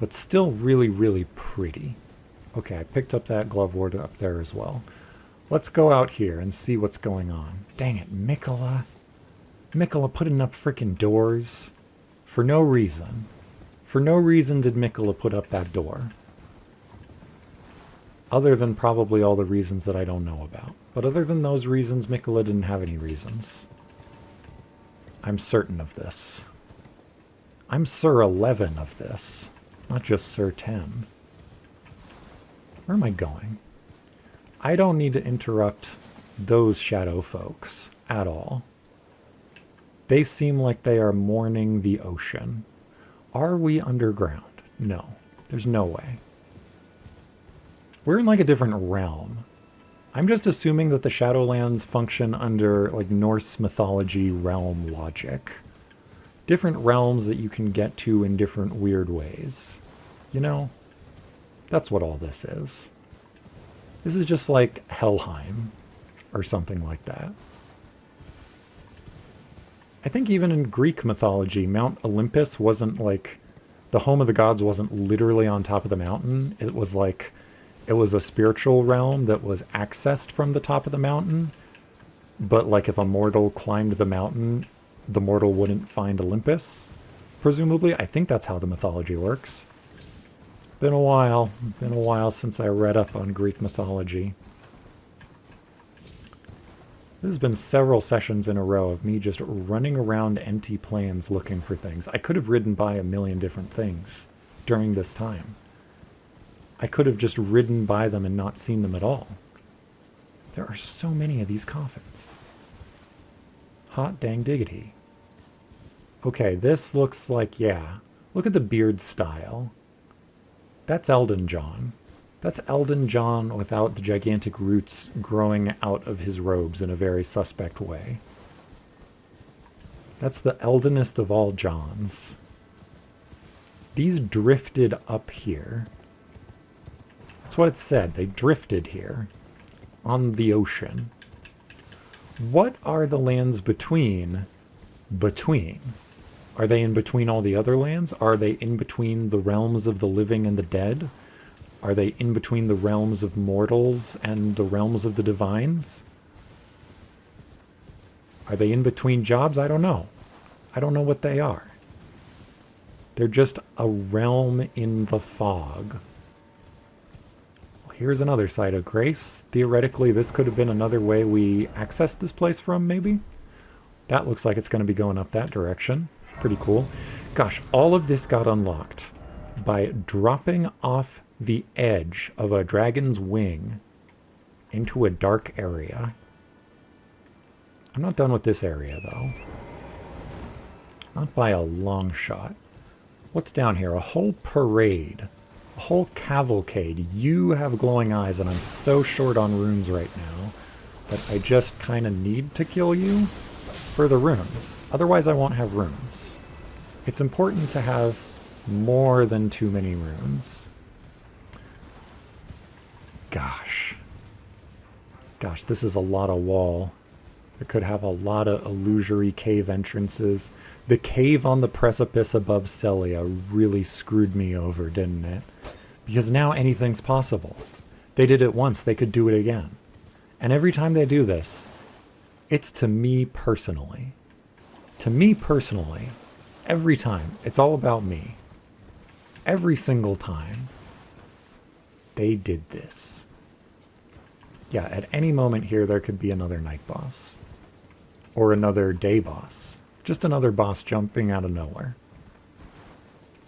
But still really, really pretty. Okay, I picked up that glove ward up there as well. Let's go out here and see what's going on. Dang it, Mikola. Mikola putting up frickin' doors. For no reason. For no reason did Mikola put up that door. Other than probably all the reasons that I don't know about. But other than those reasons, Mikola didn't have any reasons. I'm certain of this. I'm Sir 11 of this. Not just Sir 10. Where am I going? I don't need to interrupt those shadow folks at all. They seem like they are mourning the ocean. Are we underground? No. There's no way. We're in like a different realm. I'm just assuming that the Shadowlands function under like Norse mythology realm logic. Different realms that you can get to in different weird ways. You know? That's what all this is. This is just like Helheim or something like that. I think even in Greek mythology, Mount Olympus wasn't like... The home of the gods wasn't literally on top of the mountain. It was like... It was a spiritual realm that was accessed from the top of the mountain. But like if a mortal climbed the mountain, the mortal wouldn't find Olympus, presumably. I think that's how the mythology works. Been a while. Been a while since I read up on Greek mythology. This has been several sessions in a row of me just running around empty plains looking for things. I could have ridden by a million different things during this time. I could have just ridden by them and not seen them at all. There are so many of these coffins. Hot dang diggity. Okay, this looks like, yeah. Look at the beard style. That's Elden John. That's Elden John without the gigantic roots growing out of his robes in a very suspect way. That's the Eldenest of all Johns. These drifted up here. That's what it said. They drifted here. On the ocean. What are the lands between? Between? Are they in between all the other lands? Are they in between the realms of the living and the dead? Are they in between the realms of mortals and the realms of the divines? Are they in between jobs? I don't know. I don't know what they are. They're just a realm in the fog. Well, here's another site of grace. Theoretically, this could have been another way we access this place from, maybe? That looks like it's going to be going up that direction. Pretty cool. Gosh, all of this got unlocked by dropping off the edge of a dragon's wing into a dark area. I'm not done with this area, though. Not by a long shot. What's down here? A whole parade. A whole cavalcade. You have glowing eyes, and I'm so short on runes right now that I just kind of need to kill you for the runes. Otherwise, I won't have runes. It's important to have more than too many runes. Gosh. Gosh, this is a lot of wall. It could have a lot of illusory cave entrances. The cave on the precipice above Celia really screwed me over, didn't it? Because now anything's possible. They did it once, they could do it again. And every time they do this, it's to me personally. To me personally, every time, it's all about me. Every single time, they did this. Yeah, at any moment here, there could be another night boss. Or another day boss. Just another boss jumping out of nowhere.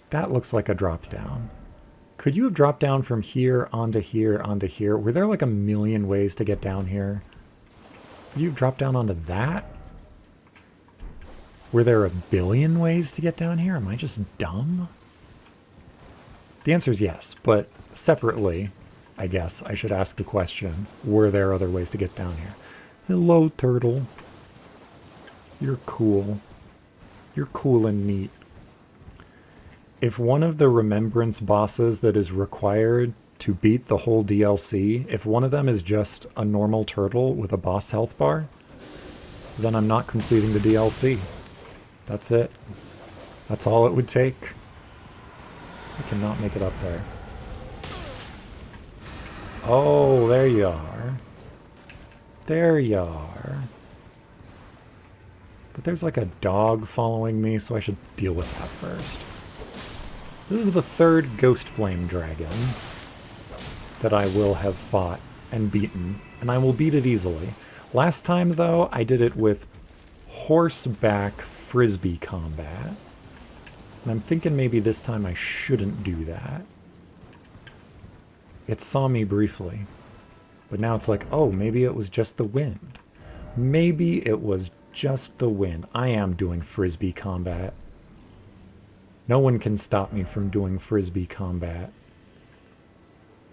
That looks like a drop down. Could you have dropped down from here onto here onto here? Were there like a million ways to get down here? Could you have dropped down onto that? Were there a billion ways to get down here? Am I just dumb? The answer is yes, but separately, I guess I should ask the question, were there other ways to get down here? Hello, turtle. You're cool. You're cool and neat. If one of the remembrance bosses that is required to beat the whole DLC, if one of them is just a normal turtle with a boss health bar, then I'm not completing the DLC. That's it. That's all it would take. I cannot make it up there. Oh, there you are. There you are. But there's like a dog following me, so I should deal with that first. This is the third Ghost Flame Dragon that I will have fought and beaten, and I will beat it easily. Last time, though, I did it with horseback frisbee combat. And I'm thinking maybe this time I shouldn't do that. It saw me briefly, but now it's like, oh, maybe it was just the wind. Maybe it was just the wind. I am doing frisbee combat. No one can stop me from doing frisbee combat.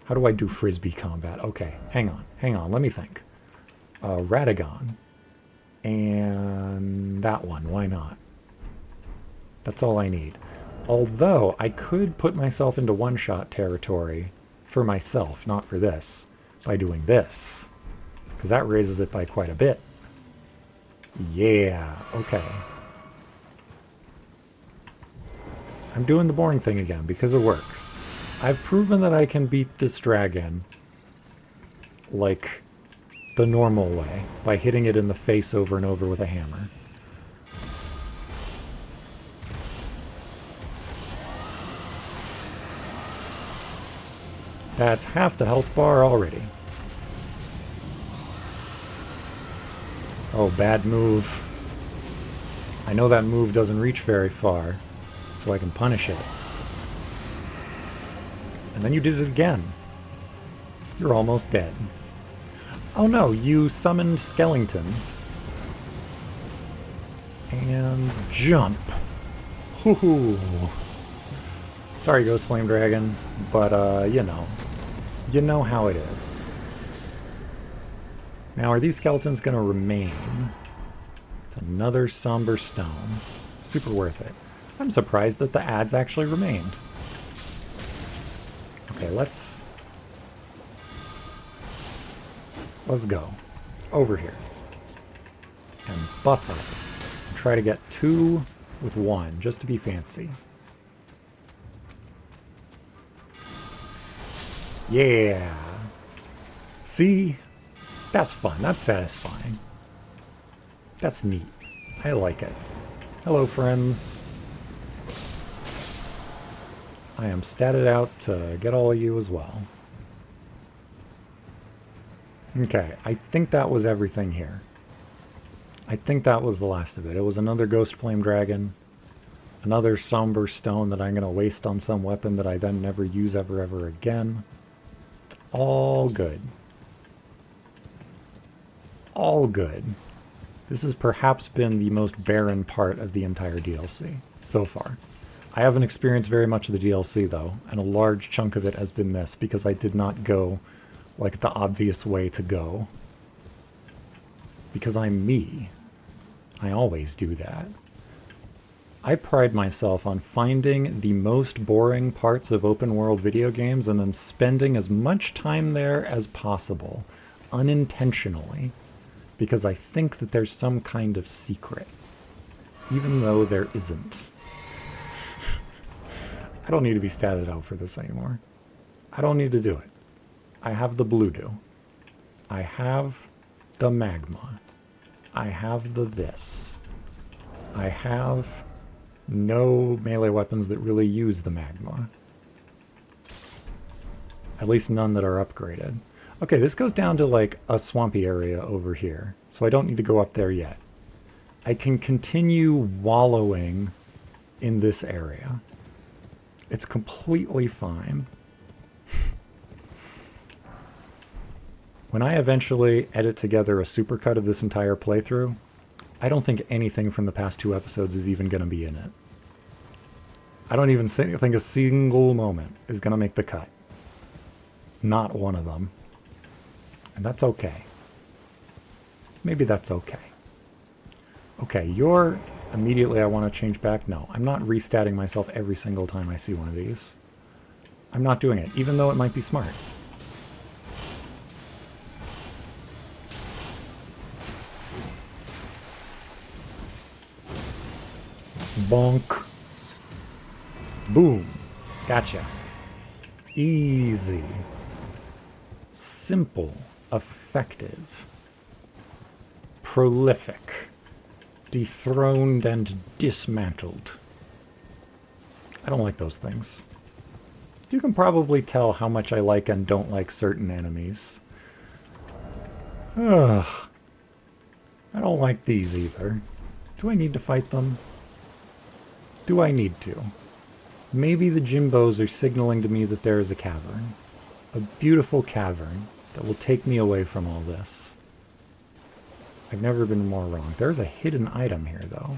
How do I do frisbee combat? Okay, hang on, let me think. Radagon. And that one, why not? That's all I need. Although, I could put myself into one-shot territory for myself, not for this, by doing this. Because that raises it by quite a bit. Yeah, okay. I'm doing the boring thing again, because it works. I've proven that I can beat this dragon, like, the normal way, by hitting it in the face over and over with a hammer. That's half the health bar already. Oh, bad move. I know that move doesn't reach very far, so I can punish it. And then you did it again. You're almost dead. Oh no, you summoned skeletons. And jump. Hoo-hoo. Sorry, Ghost Flame Dragon, but, you know. You know how it is. Now, are these skeletons going to remain? It's another somber stone. Super worth it. I'm surprised that the ads actually remained. Okay, let's go. Over here. And buff up. Try to get 2 with 1, just to be fancy. Yeah. See? That's fun. That's satisfying. That's neat. I like it. Hello, friends. I am statted out to get all of you as well. Okay, I think that was everything here. I think that was the last of it. It was another Ghost Flame Dragon. Another somber stone that I'm going to waste on some weapon that I then never use ever again. It's all good. All good. This has perhaps been the most barren part of the entire DLC so far. I haven't experienced very much of the DLC though, and a large chunk of it has been this because I did not go like the obvious way to go. Because I'm me. I always do that. I pride myself on finding the most boring parts of open world video games and then spending as much time there as possible, unintentionally, because I think that there's some kind of secret, even though there isn't. I don't need to be statted out for this anymore. I don't need to do it. I have the blue do. I have the magma. I have the this. I have no melee weapons that really use the magma. At least none that are upgraded. Okay, this goes down to like a swampy area over here, so I don't need to go up there yet. I can continue wallowing in this area. It's completely fine. When I eventually edit together a supercut of this entire playthrough, I don't think anything from the past 2 episodes is even going to be in it. I don't even think a single moment is going to make the cut. Not one of them. And that's okay. Maybe that's okay. Okay, you're... Immediately I want to change back. No, I'm not restatting myself every single time I see one of these. I'm not doing it, even though it might be smart. Bonk. Boom. Gotcha. Easy. Simple. Effective. Prolific. Dethroned and dismantled. I don't like those things. You can probably tell how much I like and don't like certain enemies. Ugh. I don't like these either. Do I need to fight them? Do I need to? Maybe the Jimbos are signaling to me that there is a cavern. A beautiful cavern that will take me away from all this. I've never been more wrong. There's a hidden item here, though.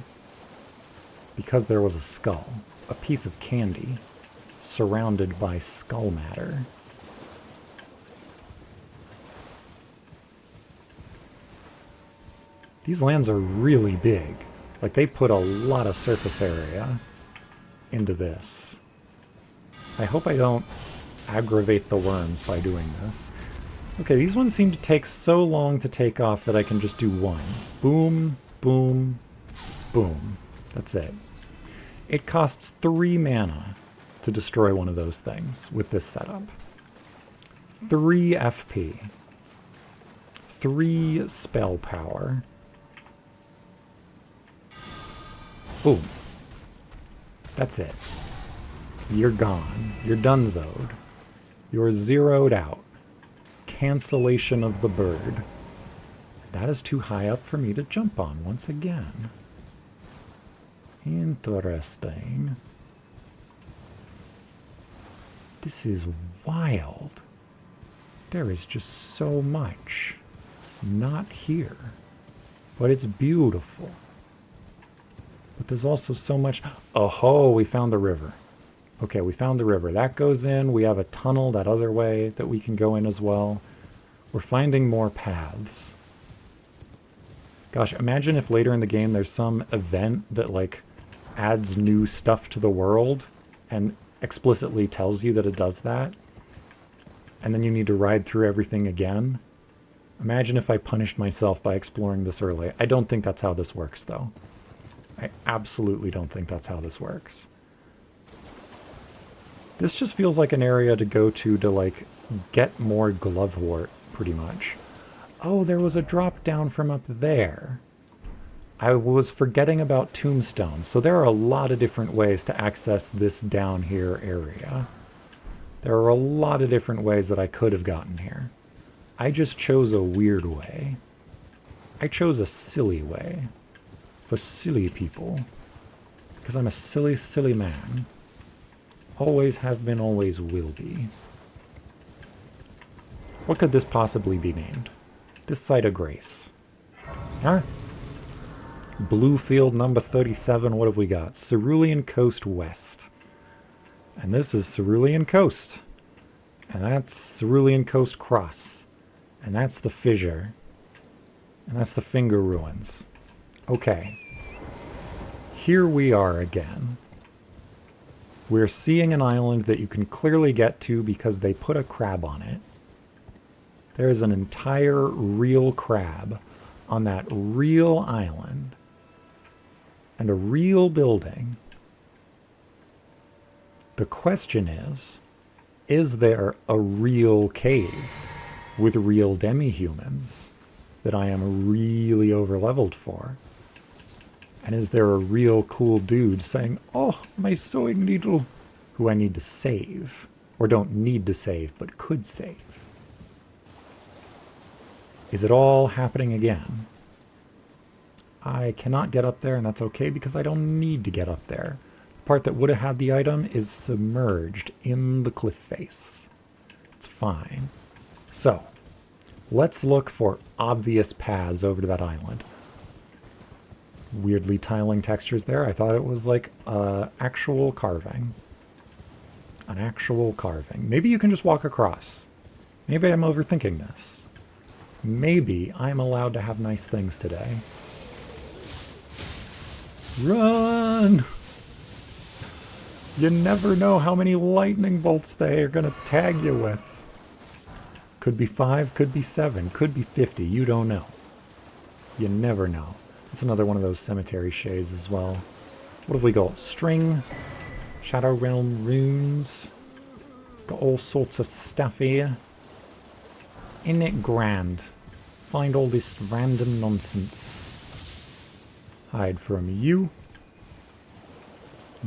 Because there was a skull. A piece of candy. Surrounded by skull matter. These lands are really big. Like, they put a lot of surface area into this. I hope I don't aggravate the worms by doing this. Okay, these ones seem to take so long to take off that I can just do one. Boom, boom, boom. That's it. It costs 3 mana to destroy one of those things with this setup. 3 FP. 3 spell power. Boom. That's it. You're gone. You're donezoed. You're zeroed out. Cancellation of the bird. That is too high up for me to jump on once again. Interesting. This is wild. There is just so much. Not here. But it's beautiful. But there's also so much... Oh, we found the river. Okay, we found the river. That goes in. We have a tunnel that other way that we can go in as well. We're finding more paths. Gosh, imagine if later in the game there's some event that, like, adds new stuff to the world and explicitly tells you that it does that. And then you need to ride through everything again. Imagine if I punished myself by exploring this early. I don't think that's how this works, though. I absolutely don't think that's how this works. This just feels like an area to go to, like, get more glovewort, pretty much. Oh, there was a drop down from up there. I was forgetting about tombstones. So there are a lot of different ways to access this down here area. There are a lot of different ways that I could have gotten here. I just chose a weird way. I chose a silly way. For silly people. Because I'm a silly, silly man. Always have been, always will be. What could this possibly be named? This site of grace. Huh? Bluefield number 37, what have we got? Cerulean Coast West. And this is Cerulean Coast. And that's Cerulean Coast Cross. And that's the fissure. And that's the Finger Ruins. Okay. Here we are again. We're seeing an island that you can clearly get to because they put a crab on it. There's an entire real crab on that real island. And a real building. The question is there a real cave with real demi-humans that I am really over-leveled for? And is there a real cool dude saying, oh, my sewing needle, who I need to save? Or don't need to save, but could save? Is it all happening again? I cannot get up there, and that's okay because I don't need to get up there. The part that would have had the item is submerged in the cliff face. It's fine. So, let's look for obvious paths over to that island. Weirdly tiling textures there. I thought it was like actual carving. An actual carving. Maybe you can just walk across. Maybe I'm overthinking this. Maybe I'm allowed to have nice things today. Run! You never know how many lightning bolts they are going to tag you with. Could be 5, could be 7, could be 50. You don't know. You never know. It's another one of those cemetery shades as well. What have we got? String, Shadow Realm runes. Got all sorts of stuff here. Isn't it grand? Find all this random nonsense. Hide from you.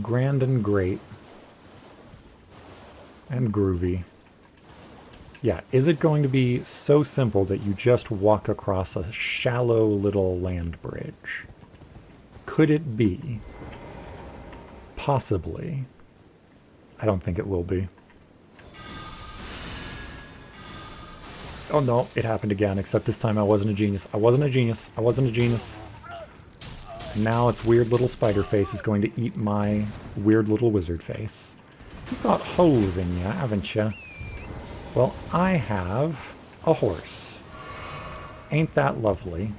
Grand and great. And groovy. Yeah, is it going to be so simple that you just walk across a shallow little land bridge? Could it be? Possibly. I don't think it will be. Oh no, it happened again, except this time I wasn't a genius. I wasn't a genius. I wasn't a genius. And now its weird little spider face is going to eat my weird little wizard face. You've got holes in you, haven't you? Well, I have a horse. Ain't that lovely?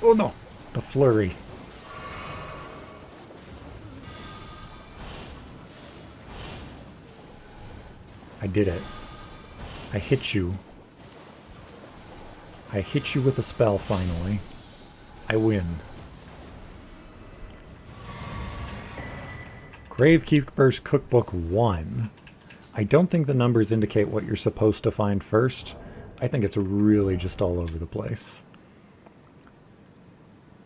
Oh no! The flurry. I did it. I hit you. I hit you with a spell finally. I win. Gravekeeper's Cookbook 1. I don't think the numbers indicate what you're supposed to find first. I think it's really just all over the place.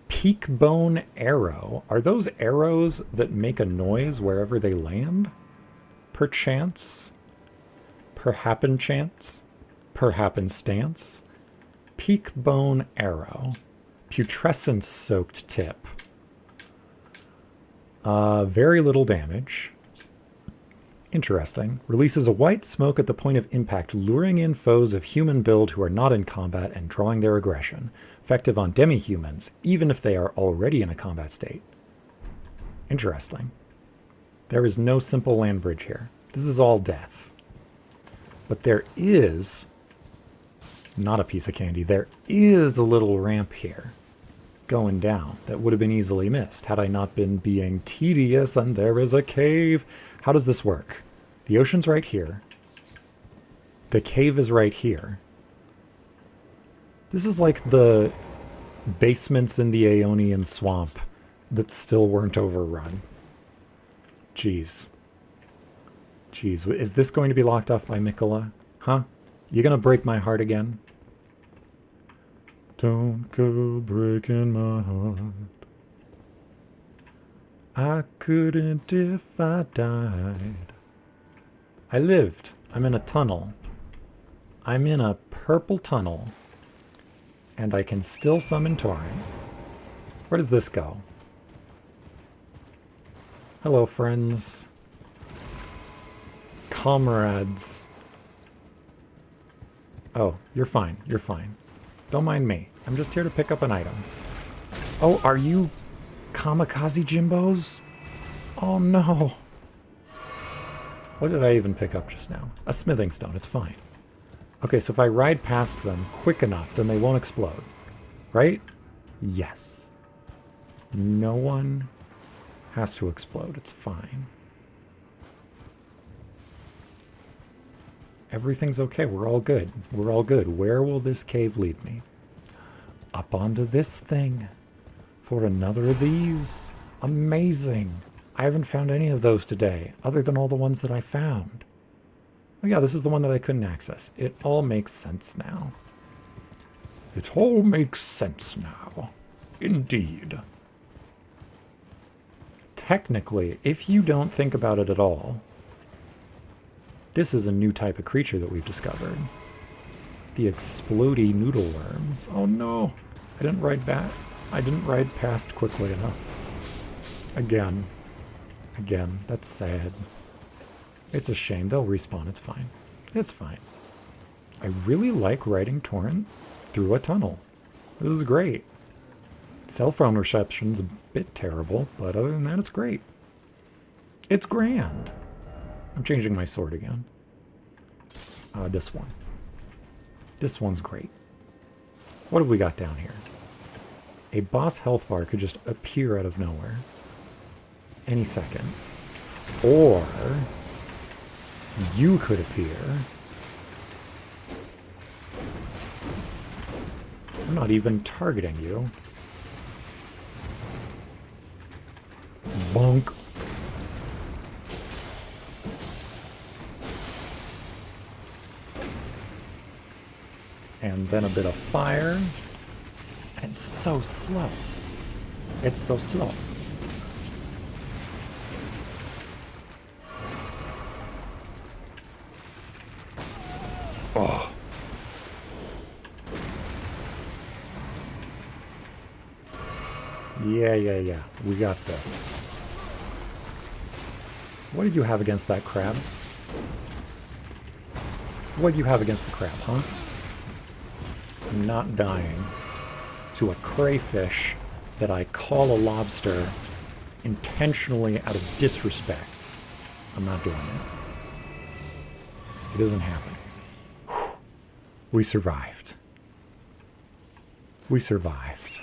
Peak Bone Arrow. Are those arrows that make a noise wherever they land? Perchance? Perhappenchance? Perhappenstance? Peak Bone Arrow. Putrescence soaked tip. Very little damage. Interesting. Releases a white smoke at the point of impact, luring in foes of human build who are not in combat and drawing their aggression. Effective on demi-humans, even if they are already in a combat state. Interesting. There is no simple land bridge here. This is all death. But there is... not a piece of candy. There is a little ramp here going down that would have been easily missed had I not been being tedious, and there is a cave. How does this work? The ocean's right here. The cave is right here. This is like the basements in the Aeonian swamp that still weren't overrun. Jeez. Jeez, is this going to be locked off by Mikola? Huh? You gonna break my heart again? Don't go breaking my heart. I couldn't if I died. I lived. I'm in a tunnel. I'm in a purple tunnel. And I can still summon Torrent. Where does this go? Hello, friends. Comrades. Oh, you're fine. You're fine. Don't mind me. I'm just here to pick up an item. Oh, are you kamikaze Jimbos? Oh no. What did I even pick up just now? A smithing stone. It's fine. Okay, so if I ride past them quick enough, then they won't explode. Right? Yes. No one has to explode. It's fine. Everything's okay. We're all good. We're all good. Where will this cave lead me? Up onto this thing. For another of these. Amazing. I haven't found any of those today, other than all the ones that I found. Oh yeah, this is the one that I couldn't access. It all makes sense now. It all makes sense now. Indeed. Technically, if you don't think about it at all, this is a new type of creature that we've discovered. The explodey noodle worms. Oh no! I didn't ride back. I didn't ride past quickly enough. Again. Again, that's sad. It's a shame. They'll respawn. It's fine. It's fine. I really like riding Torrent through a tunnel. This is great. Cell phone reception's a bit terrible, but other than that, it's great. It's grand. I'm changing my sword again. This one. This one's great. What have we got down here? A boss health bar could just appear out of nowhere. Any second. Or you could appear. I'm not even targeting you. Bonk. And then a bit of fire. And it's so slow. It's so slow. Oh. Yeah. We got this. What did you have against that crab? What do you have against the crab, huh? I'm not dying to a crayfish that I call a lobster intentionally out of disrespect. I'm not doing it. It isn't happening. Whew. We survived. We survived.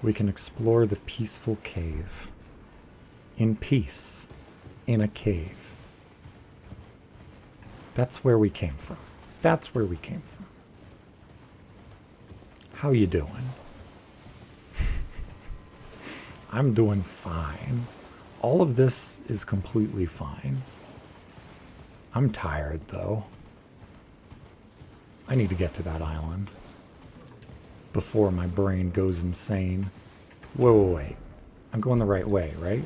We can explore the peaceful cave. In peace. In a cave. That's where we came from. That's where we came from. How you doing? I'm doing fine. All of this is completely fine. I'm tired, though. I need to get to that island before my brain goes insane. Wait. I'm going the right way, right?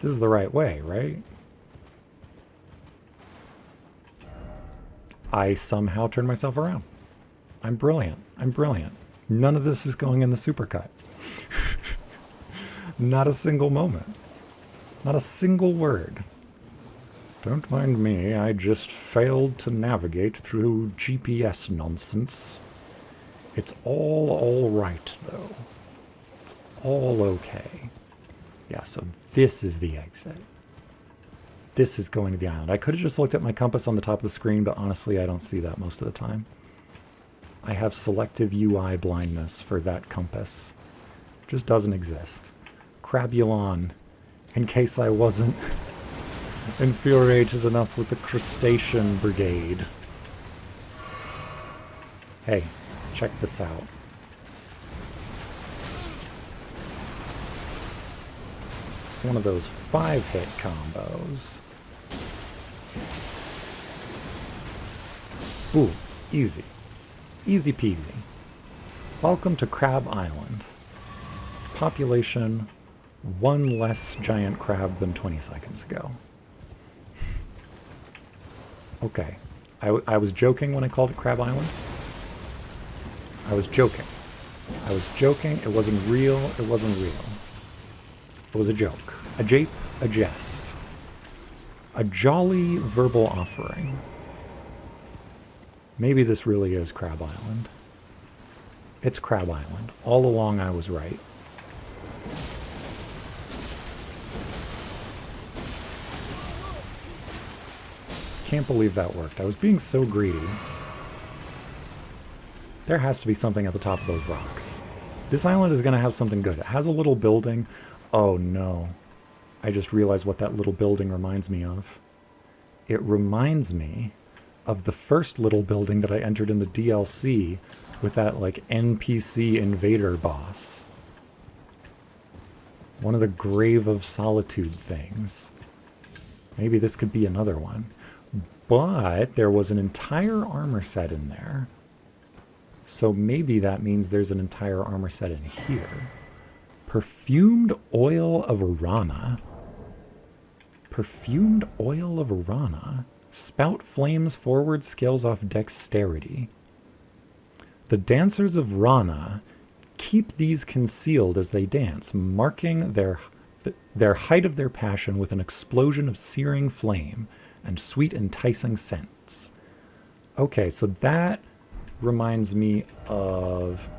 This is the right way, right? I somehow turned myself around. I'm brilliant. I'm brilliant. None of this is going in the supercut. Not a single moment. Not a single word. Don't mind me, I just failed to navigate through GPS nonsense. It's all right, though. It's all okay. Yeah, so this is the exit. This is going to the island. I could have just looked at my compass on the top of the screen, but honestly, I don't see that most of the time. I have selective UI blindness for that compass. It just doesn't exist. Crabulon, in case I wasn't infuriated enough with the crustacean brigade. Hey, check this out. One of those 5-hit combos. Ooh, easy. Easy peasy. Welcome to Crab Island. Population, one less giant crab than 20 seconds ago. Okay. I was joking when I called it Crab Island. I was joking. I was joking. It wasn't real. It wasn't real. It was a joke. A jape, a jest. A jolly verbal offering. Maybe this really is Crab Island. It's Crab Island. All along I was right. Can't believe that worked. I was being so greedy. There has to be something at the top of those rocks. This island is going to have something good. It has a little building. Oh no. I just realized what that little building reminds me of. It reminds me of the first little building that I entered in the DLC with that like NPC invader boss. One of the Grave of Solitude things. Maybe this could be another one. But there was an entire armor set in there. So maybe that means there's an entire armor set in here. Perfumed Oil of Arana. Perfumed Oil of Arana. Spout flames forward, scales off dexterity. The dancers of Rana keep these concealed as they dance, marking their height of their passion with an explosion of searing flame and sweet enticing scents. Okay, so that reminds me of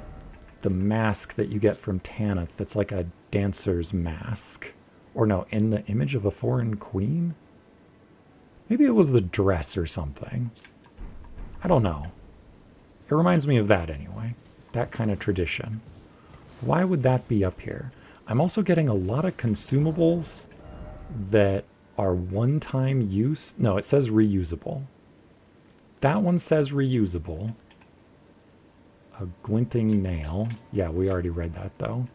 the mask that you get from Tanith that's like a dancer's mask. Or no, in the image of a foreign queen? Maybe it was the dress or something. I don't know. It reminds me of that anyway. That kind of tradition. Why would that be up here? I'm also getting a lot of consumables that are one-time use. No, it says reusable. That one says reusable. A glinting nail. Yeah, we already read that though.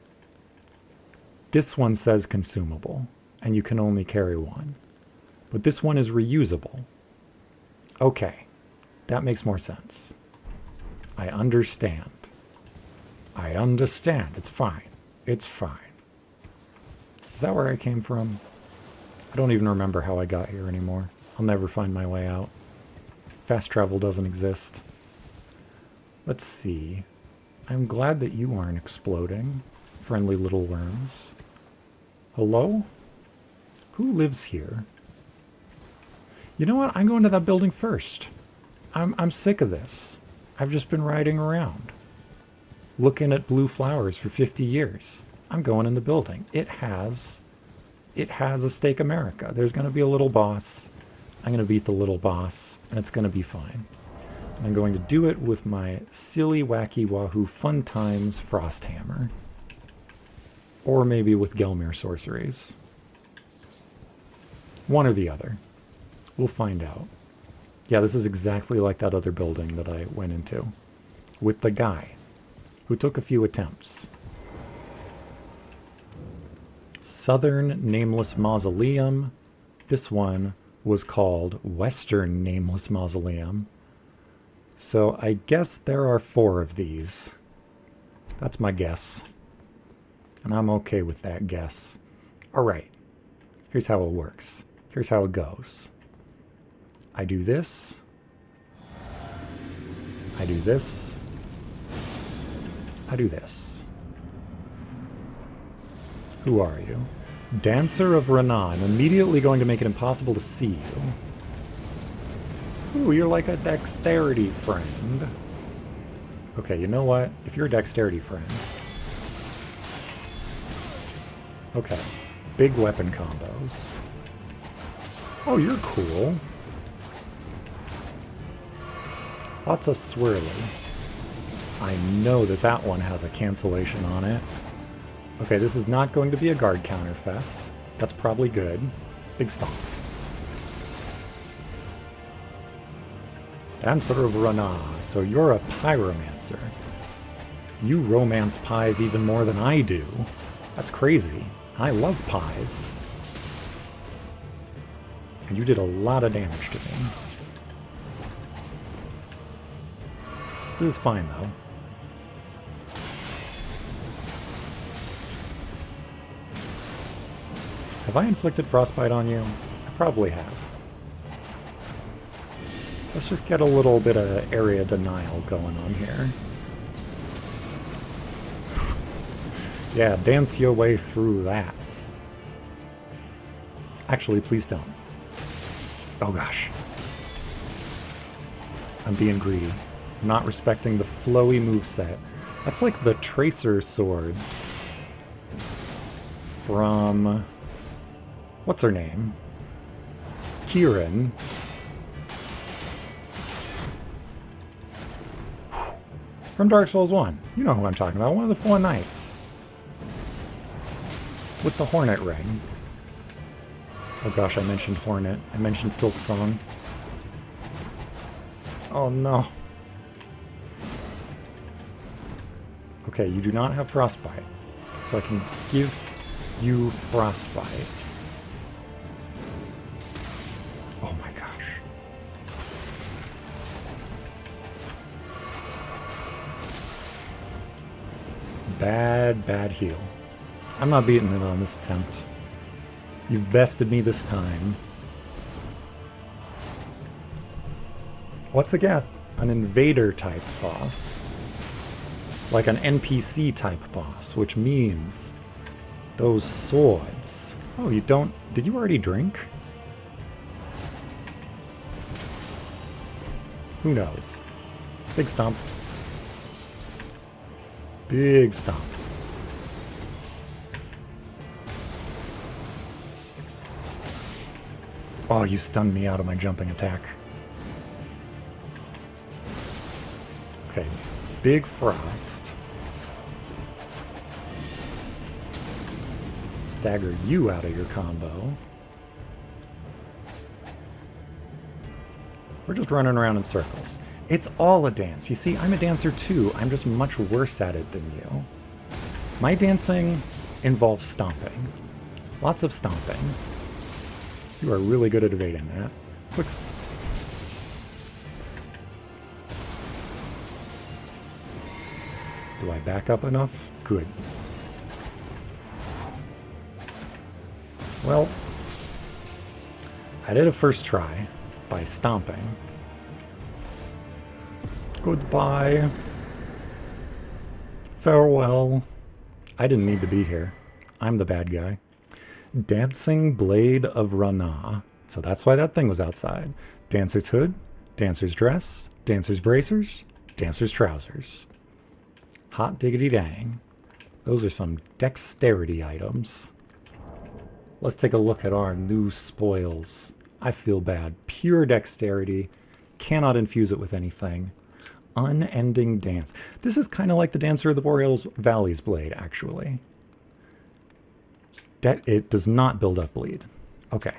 This one says consumable, and you can only carry one. But this one is reusable. Okay, that makes more sense. I understand. I understand. It's fine. It's fine. Is that where I came from? I don't even remember how I got here anymore. I'll never find my way out. Fast travel doesn't exist. Let's see. I'm glad that you aren't exploding. Friendly little worms. Hello? Who lives here? You know what? I'm going to that building first. I'm sick of this. I've just been riding around, looking at blue flowers for 50 years. I'm going in the building. It has a Stake America. There's going to be a little boss. I'm going to beat the little boss, and it's going to be fine. And I'm going to do it with my silly, wacky, wahoo, fun times frost hammer. Or maybe with Gelmir sorceries. One or the other. We'll find out. Yeah, this is exactly like that other building that I went into. With the guy who took a few attempts. Southern Nameless Mausoleum. This one was called Western Nameless Mausoleum. So I guess there are 4 of these. That's my guess. And I'm okay with that guess. Alright. Here's how it works. Here's how it goes. I do this. I do this. I do this. Who are you? Dancer of Rana. I'm immediately going to make it impossible to see you. Ooh, you're like a dexterity friend. Okay, you know what? If you're a dexterity friend... Okay. Big weapon combos. Oh, you're cool. Lots of swirly. I know that that one has a cancellation on it. Okay, this is not going to be a guard counter fest. That's probably good. Big stomp. Dancer of Rana. So you're a pyromancer. You romance pies even more than I do. That's crazy. I love pies. And you did a lot of damage to me. This is fine, though. Have I inflicted frostbite on you? I probably have. Let's just get a little bit of area denial going on here. Yeah, dance your way through that. Actually, please don't. Oh gosh. I'm being greedy. I'm not respecting the flowy moveset. That's like the Tracer swords from... what's her name? Kieran. From Dark Souls 1. You know who I'm talking about. One of the four knights. With the Hornet ring. Oh gosh, I mentioned Hornet. I mentioned Silk Song. Oh no. Okay, you do not have Frostbite. So I can give you Frostbite. Oh my gosh. Bad heal. I'm not beating it on this attempt. You've bested me this time. What's again? An invader type boss. Like an NPC type boss, which means those swords. Oh, you don't... did you already drink? Who knows? Big stomp. Big stomp. Oh, you stunned me out of my jumping attack. Okay, big frost. Stagger you out of your combo. We're just running around in circles. It's all a dance. You see, I'm a dancer too. I'm just much worse at it than you. My dancing involves stomping. Lots of stomping. You are really good at evading that. Quick. Do I back up enough? Good. Well, I did a first try by stomping. Goodbye. Farewell. I didn't need to be here. I'm the bad guy. Dancing Blade of Rana. So that's why that thing was outside. Dancer's hood, dancer's dress, dancer's bracers, dancer's trousers. Hot diggity dang. Those are some dexterity items. Let's take a look at our new spoils. I feel bad. Pure dexterity. Cannot infuse it with anything. Unending dance. This is kind of like the Dancer of the Boreal Valley's blade, actually. It does not build up bleed. Okay.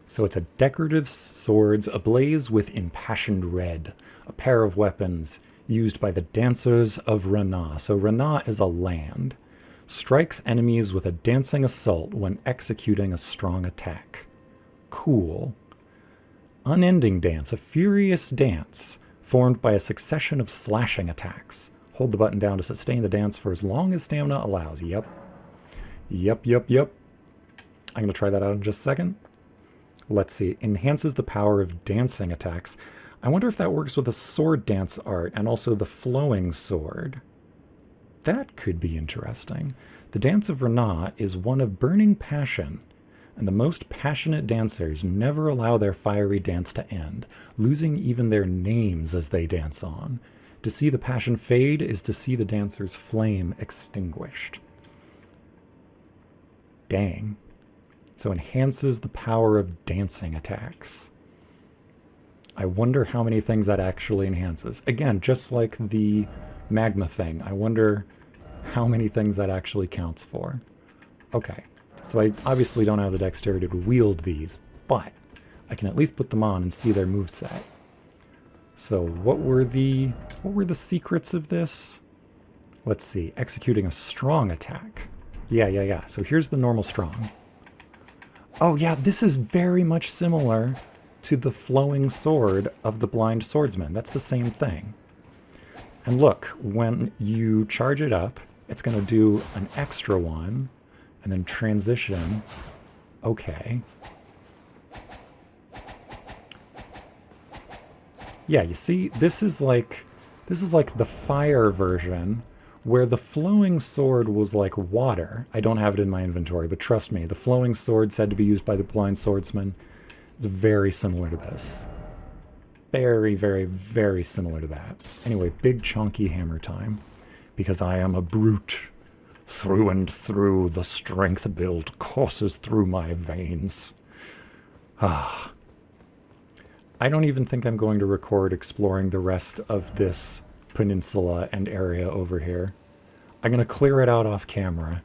So it's a decorative swords ablaze with impassioned red. A pair of weapons used by the Dancers of Rana. So Rana is a land. Strikes enemies with a dancing assault when executing a strong attack. Cool. Unending dance. A furious dance formed by a succession of slashing attacks. Hold the button down to sustain the dance for as long as stamina allows. Yep. Yep. I'm going to try that out in just a second. Let's see. Enhances the power of dancing attacks. I wonder if that works with the sword dance art and also the flowing sword. That could be interesting. The Dance of Rana is one of burning passion, and the most passionate dancers never allow their fiery dance to end, losing even their names as they dance on. To see the passion fade is to see the dancer's flame extinguished. Dang. So enhances the power of dancing attacks. I wonder how many things that actually enhances. Again, just like the magma thing, I wonder how many things that actually counts for. Okay, so I obviously don't have the dexterity to wield these, but I can at least put them on and see their moveset. So what were the secrets of this? Let's see, executing a strong attack. Yeah. So here's the normal strong. Oh yeah, this is very much similar to the flowing sword of the blind swordsman. That's the same thing. And look, when you charge it up, it's going to do an extra one, and then transition. Okay. Yeah, you see, this is like the fire version, Where the flowing sword was like water, I don't have it in my inventory, but trust me, the flowing sword said to be used by the blind swordsman. It's very similar to this. Very, very, very similar to that. Anyway, big chunky hammer time. Because I am a brute. Through and through, the strength build courses through my veins. Ah. I don't even think I'm going to record exploring the rest of this peninsula and area over here. I'm going to clear it out off camera.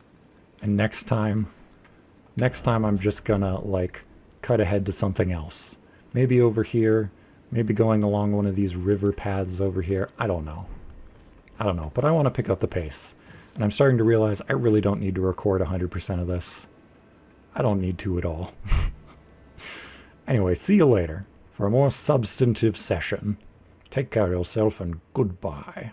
And next time I'm just gonna, like, cut ahead to something else. Maybe over here. Maybe going along one of these river paths over here. I don't know. But I want to pick up the pace. And I'm starting to realize I really don't need to record 100% of this. I don't need to at all. Anyway, see you later for a more substantive session. Take care of yourself and goodbye.